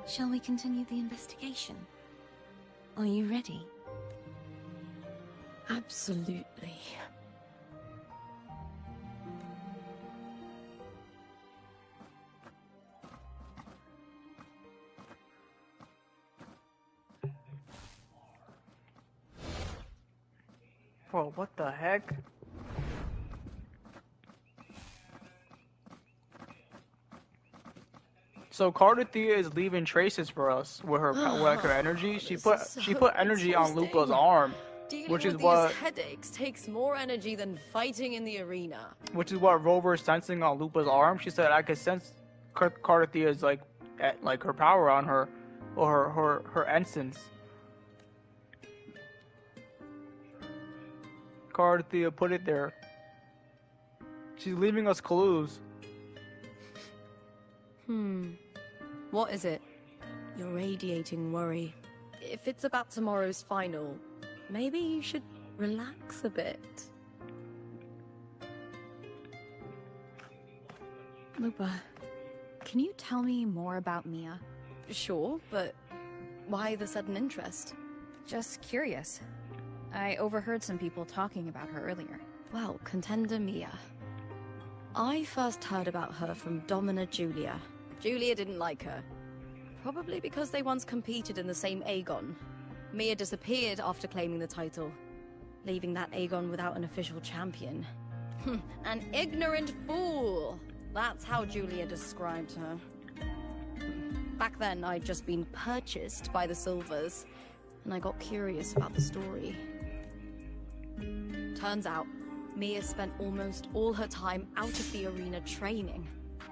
shall we continue the investigation? Are you ready? Absolutely. Whoa, what the heck? So Cardathia is leaving traces for us with her with her energy. She put energy on Lupa's arm, which is what these headaches takes more energy than fighting in the arena. Which is what Rover is sensing on Lupa's arm. She said I could sense Cardathia's like her power on her, or her essence. Cardathia put it there. She's leaving us clues. What is it? You're radiating worry. If it's about tomorrow's final, maybe you should relax a bit. Lupa, can you tell me more about Mia? Sure, but why the sudden interest? Just curious. I overheard some people talking about her earlier. Well, contender Mia. I first heard about her from Domina Julia. Julia didn't like her. Probably because they once competed in the same Aegon. Mia disappeared after claiming the title, leaving that Aegon without an official champion. An ignorant fool! That's how Julia described her. Back then, I'd just been purchased by the Silvers, and I got curious about the story. Turns out, Mia spent almost all her time out of the arena training.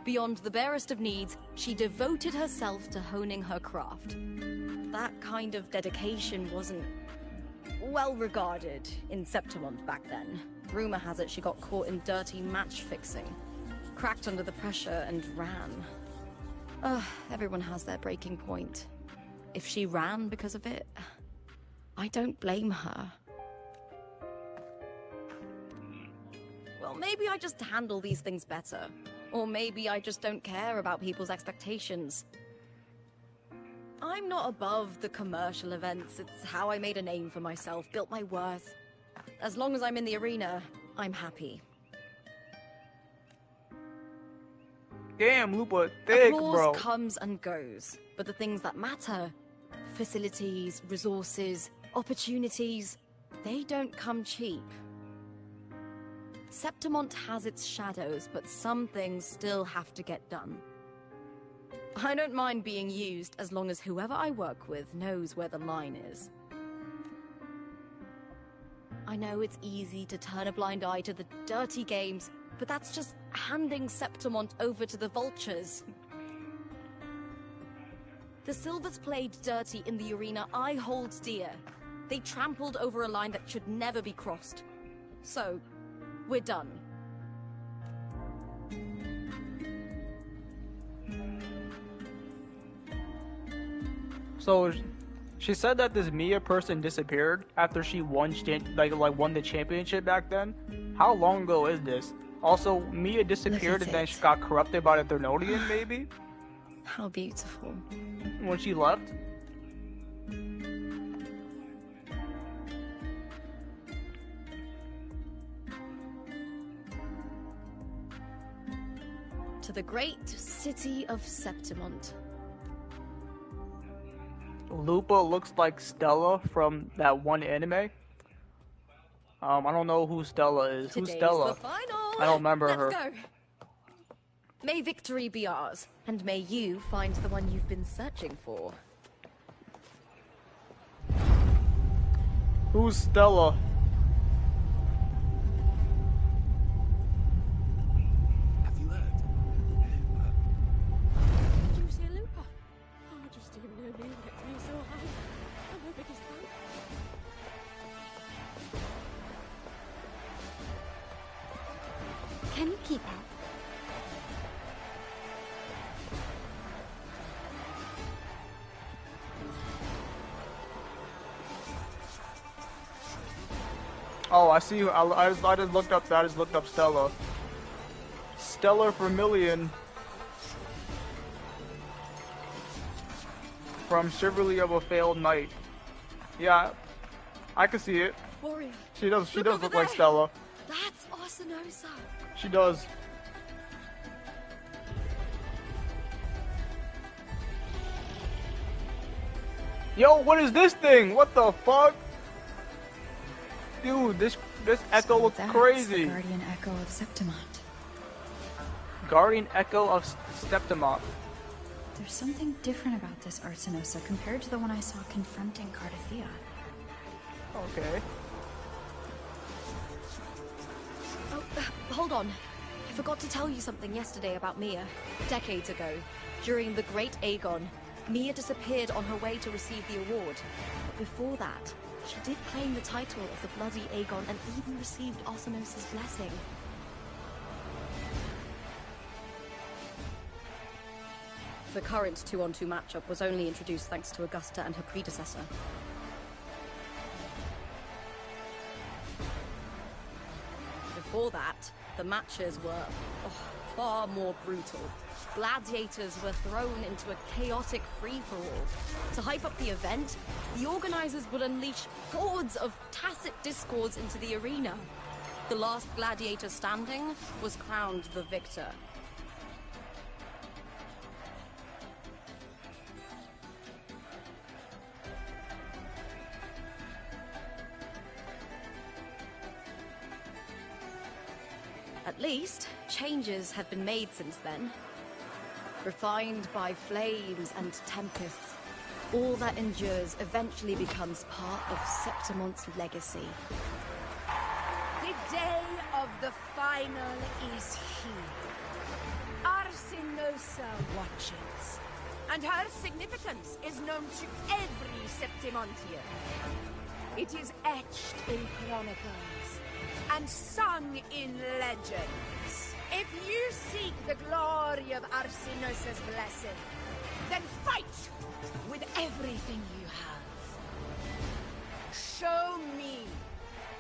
Beyond the barest of needs, she devoted herself to honing her craft. That kind of dedication wasn't well regarded in Septimont back then. Rumor has it she got caught in dirty match fixing, cracked under the pressure and ran. Everyone has their breaking point. If she ran because of it, I don't blame her. Well, maybe I just handle these things better. Or maybe I just don't care about people's expectations. I'm not above the commercial events. It's how I made a name for myself, built my worth. As long as I'm in the arena, I'm happy. Damn, Lupa, thick, Applause bro. comes and goes, but the things that matter, facilities, resources, opportunities, they don't come cheap. Septimont has its shadows, but some things still have to get done. I don't mind being used as long as whoever I work with knows where the line is. I know it's easy to turn a blind eye to the dirty games, but that's just handing Septimont over to the vultures. The Silvers played dirty in the arena I hold dear. They trampled over a line that should never be crossed. So, we're done. So, she said that this Mia person disappeared after she won, won the championship back then. How long ago is this? Also, Mia disappeared and then she got corrupted by the Thernodian, maybe? How beautiful. When she left? To the great city of Septimont. Lupa looks like Stella from that one anime. I don't know who Stella is. Who's Stella? The final. I don't remember her. Let's go. May victory be ours, and may you find the one you've been searching for. Who's Stella? Have you heard? Did you say Lupa? Oh, just even know me gets me so high. I'm her biggest fan. Can you keep up? Oh, I see. I just looked up. I just looked up Stella. Stellar Vermilion from Chivalry of a Failed Knight. Yeah, I can see it. Warrior. She does look like Stella. That's Arsenosa. She does. Yo, what is this thing? What the fuck? Dude, this echo looks crazy. The Guardian Echo of Septimont. Guardian Echo of Septimont. There's something different about this Arsenosa compared to the one I saw confronting Cardathea. Okay. Oh, hold on. I forgot to tell you something yesterday about Mia. Decades ago, during the Great Aegon, Mia disappeared on her way to receive the award. But before that, she did claim the title of the Bloody Aegon and even received Arsenosa's blessing. The current 2-on-2 matchup was only introduced thanks to Augusta and her predecessor. The Before that, the matches were far more brutal. Gladiators were thrown into a chaotic free-for-all. To hype up the event, the organizers would unleash hordes of tacit discords into the arena. The last gladiator standing was crowned the victor. At least, changes have been made since then. Refined by flames and tempests, all that endures eventually becomes part of Septimont's legacy. The day of the final is here. Arsinosa watches, and her significance is known to every Septimontian. It is etched in chronicles and sung in legends. If you seek the glory of Arsinosa's blessing, then fight with everything you have. Show me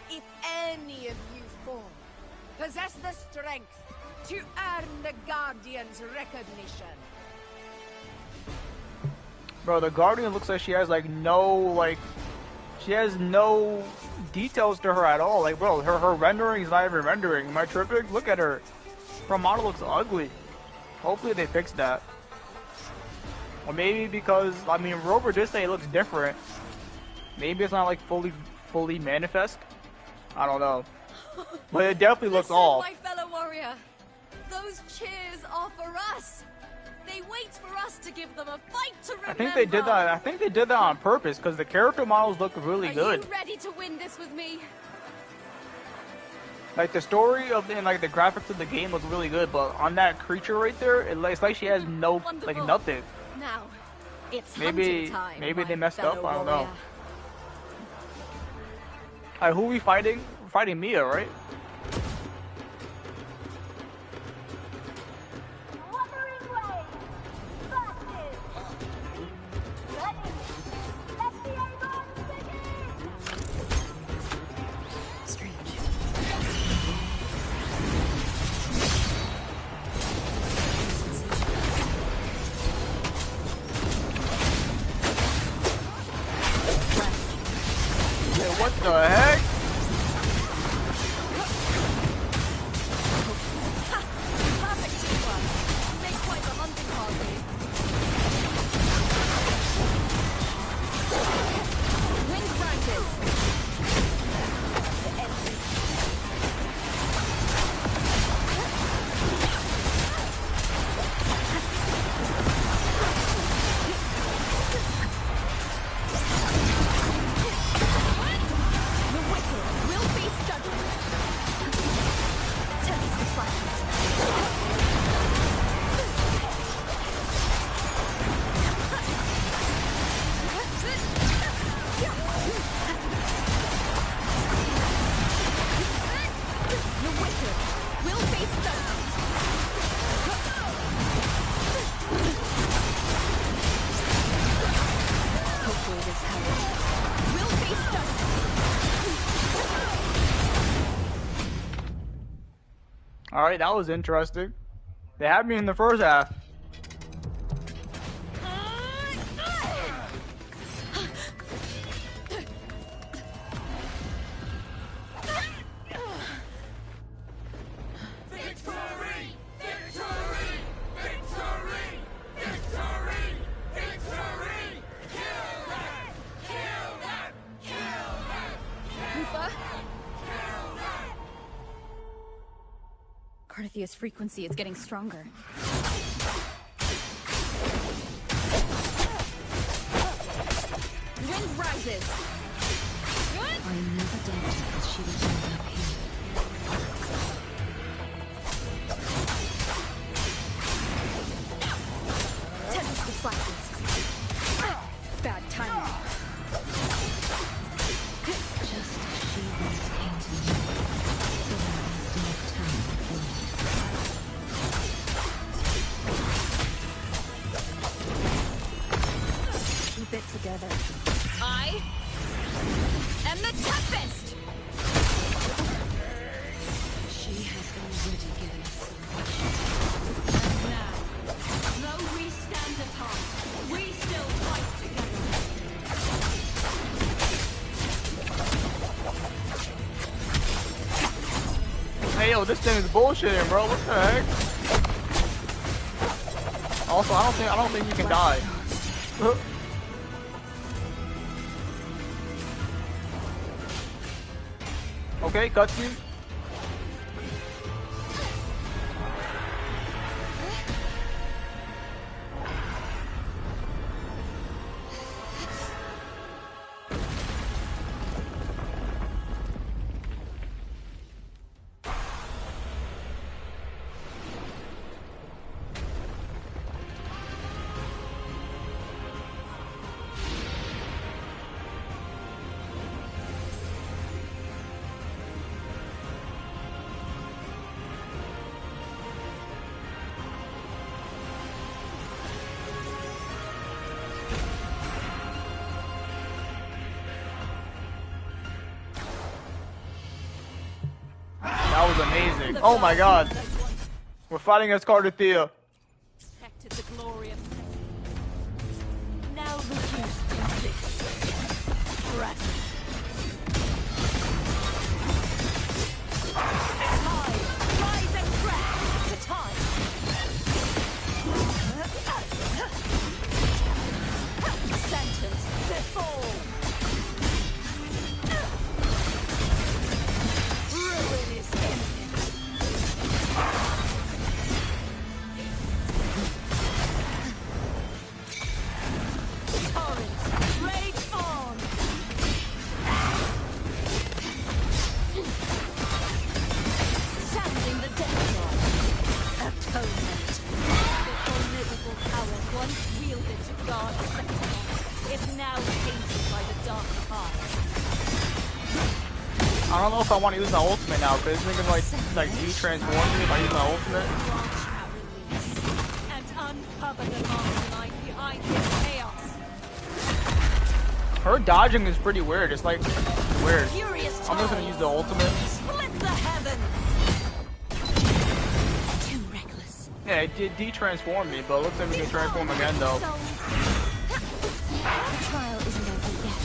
if any of you four possess the strength to earn the Guardian's recognition. Bro, the Guardian looks like she has like no she has no details to her at all. Like, bro, her rendering is not even rendering. Am I tripping? Look at her. Her model looks ugly. Hopefully they fix that. Or maybe because, I mean, Rover did say it looks different. Maybe it's not like fully manifest. I don't know. But it definitely looks off. My fellow warrior, those cheers are for us. They wait for us to give them a fight to remember. I think they did that. I think they did that on purpose because the character models look really good. Are you ready to win this with me? Like the story of and like the graphics of the game look really good, but on that creature right there, it's like she has no like nothing. Now, it's maybe hunting time, maybe they my messed up. fellow I don't know. warrior. Alright, who are we fighting? We're fighting Mia, right? What the heck? Perfect teamwork. Make quite the hunting party. Wind rises. The enemy. Alright, that was interesting. They had me in the first half. Carthia's frequency is getting stronger. Wind rises. I never doubted that she would end up here. Tempest deflected. Bad timing. Just as she once came to me. Keep it together. I am the Tempest! She Hey, yo, this thing is bullshitting, bro. What the heck? Also, I don't think you can die. Okay, cutscene. That was amazing. Oh my god. We're fighting as Carter Thea. Protected the glory of now reduced to this. Breath. Rise and crash. The time. Sentence before. Ruin is imminent. Torrents, rage on! Sounding the death knell. Atonement. The formidable power once wielded to guard Septimont is now tainted by the dark heart. I don't know if I want to use my ultimate now, because this nigga like de-transform me if I use my ultimate. And uncover the mastermind behind this chaos. Her dodging is pretty weird. It's like weird. Furious I'm just gonna use the ultimate. Split the heavens. Too reckless. Yeah, it did de-transform me, but it looks like we can transform again though. The trial isn't over yet.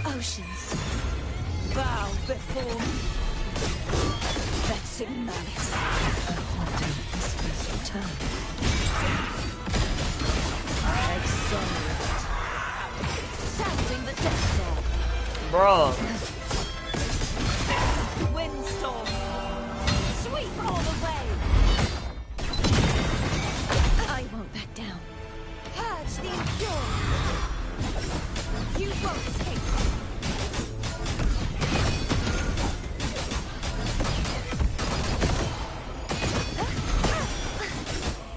Oceans, bow before me. Vexing malice. Haunting whispers return. Exonerate. Sounding the death knell. Bruh. Windstorm. Sweep all away. I won't back down. Purge the impure. You won't escape.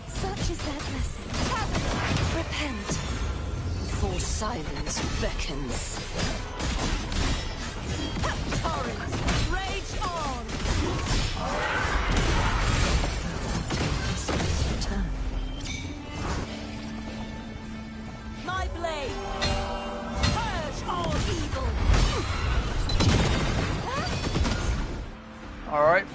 Such is their blessing. Repent. For silence beckons. Torrents, rage on! Return. My blade! Purge all evil! Alright.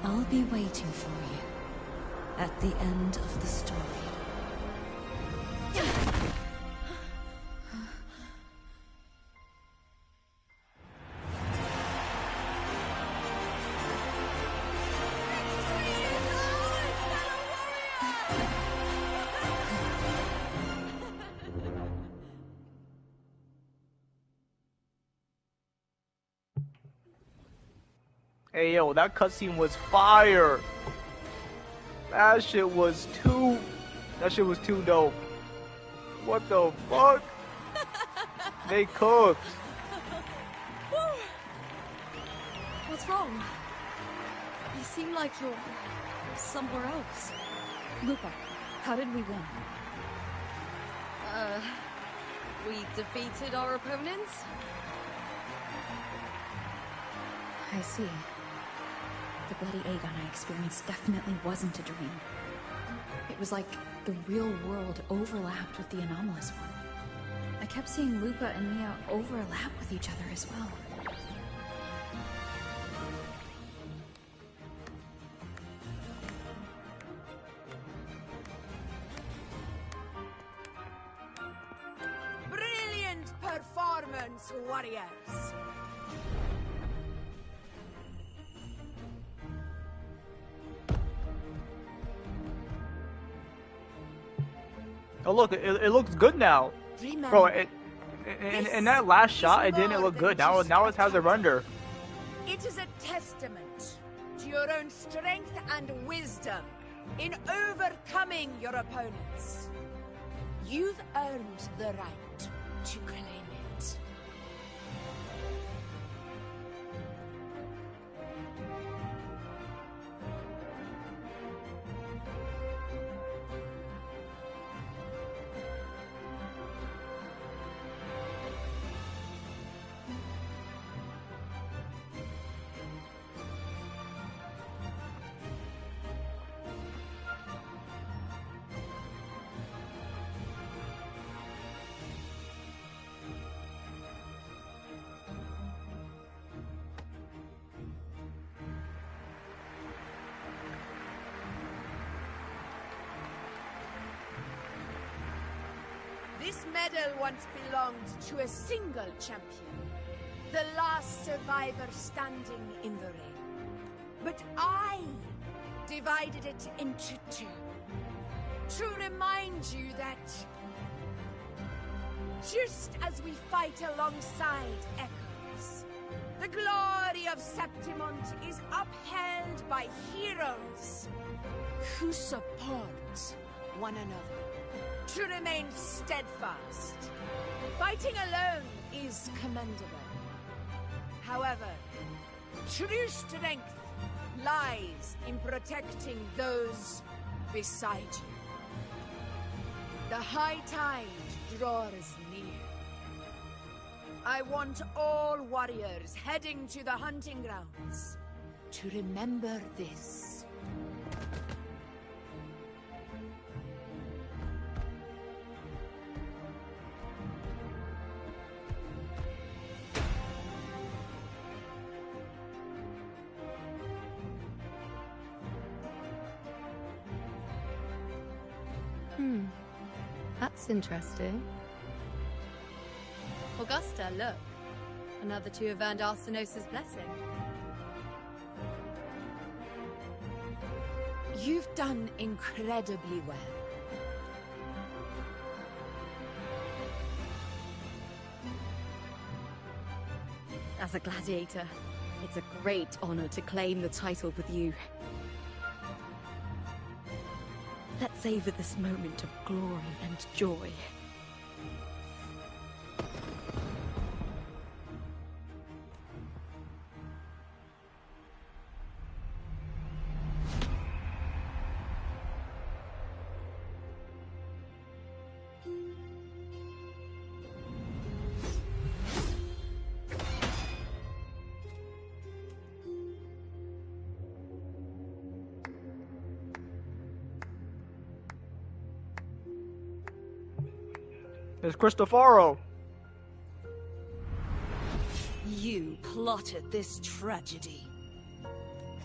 I'll be waiting for you at the end of the story. Hey yo, that cutscene was fire. That shit was too dope. What the fuck? They cooked. What's wrong? You seem like you're somewhere else. Lupa, how did we win? We defeated our opponents? I see. The bloody Aegon I experienced definitely wasn't a dream. It was like the real world overlapped with the anomalous one. I kept seeing Lupa and Mia overlap with each other as well. Brilliant performance, warriors! Oh look, it looks good now. Bro, in that last shot, it didn't look good. Now it has a render. It is a testament to your own strength and wisdom in overcoming your opponents. You've earned the right to claim it. This medal once belonged to a single champion, the last survivor standing in the ring. But I divided it into two, to remind you that just as we fight alongside echoes, the glory of Septimont is upheld by heroes who support one another. To remain steadfast. Fighting alone is commendable. However, true strength lies in protecting those beside you. The high tide draws near. I want all warriors heading to the hunting grounds to remember this. That's interesting. Augusta, look. Another two have earned Arsenos's blessing. You've done incredibly well. As a gladiator, it's a great honor to claim the title with you. Let's savor this moment of glory and joy. It's Cristofaro. You plotted this tragedy.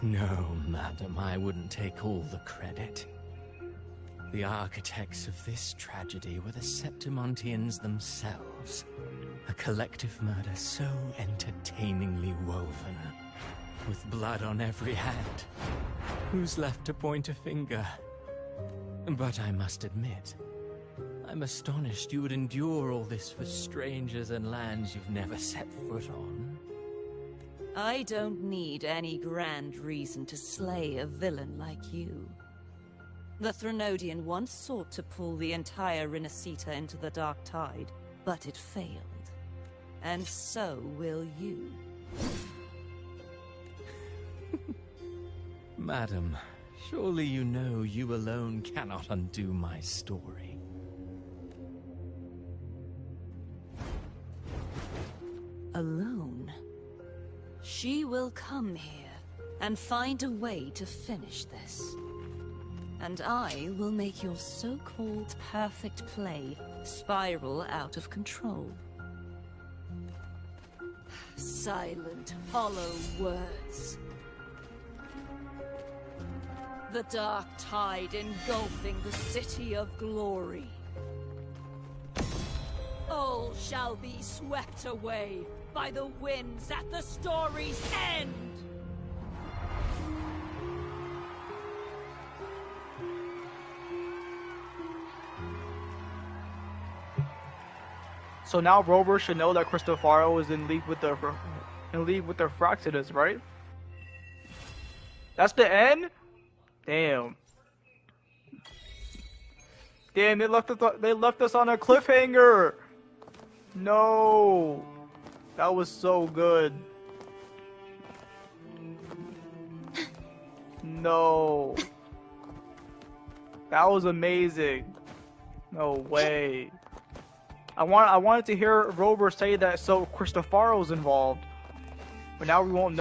No, madam, I wouldn't take all the credit. The architects of this tragedy were the Septimontians themselves. A collective murder so entertainingly woven, with blood on every hand. Who's left to point a finger? But I must admit, I'm astonished you would endure all this for strangers and lands you've never set foot on. I don't need any grand reason to slay a villain like you. The Threnodian once sought to pull the entire Rinascita into the Dark Tide, but it failed. And so will you. Madam, surely you know you alone cannot undo my story. Alone? She will come here and find a way to finish this. And I will make your so-called perfect play spiral out of control. Silent, hollow words. The dark tide engulfing the city of glory. All shall be swept away by the winds at the story's end! So now Rover should know that Cristofaro is in league with the Fraxidus, right? That's the end? Damn. Damn, they left us on a cliffhanger. No. That was so good. No. That was amazing. No way. I wanted to hear Rover say that so Cristofaro's involved. But now we won't know.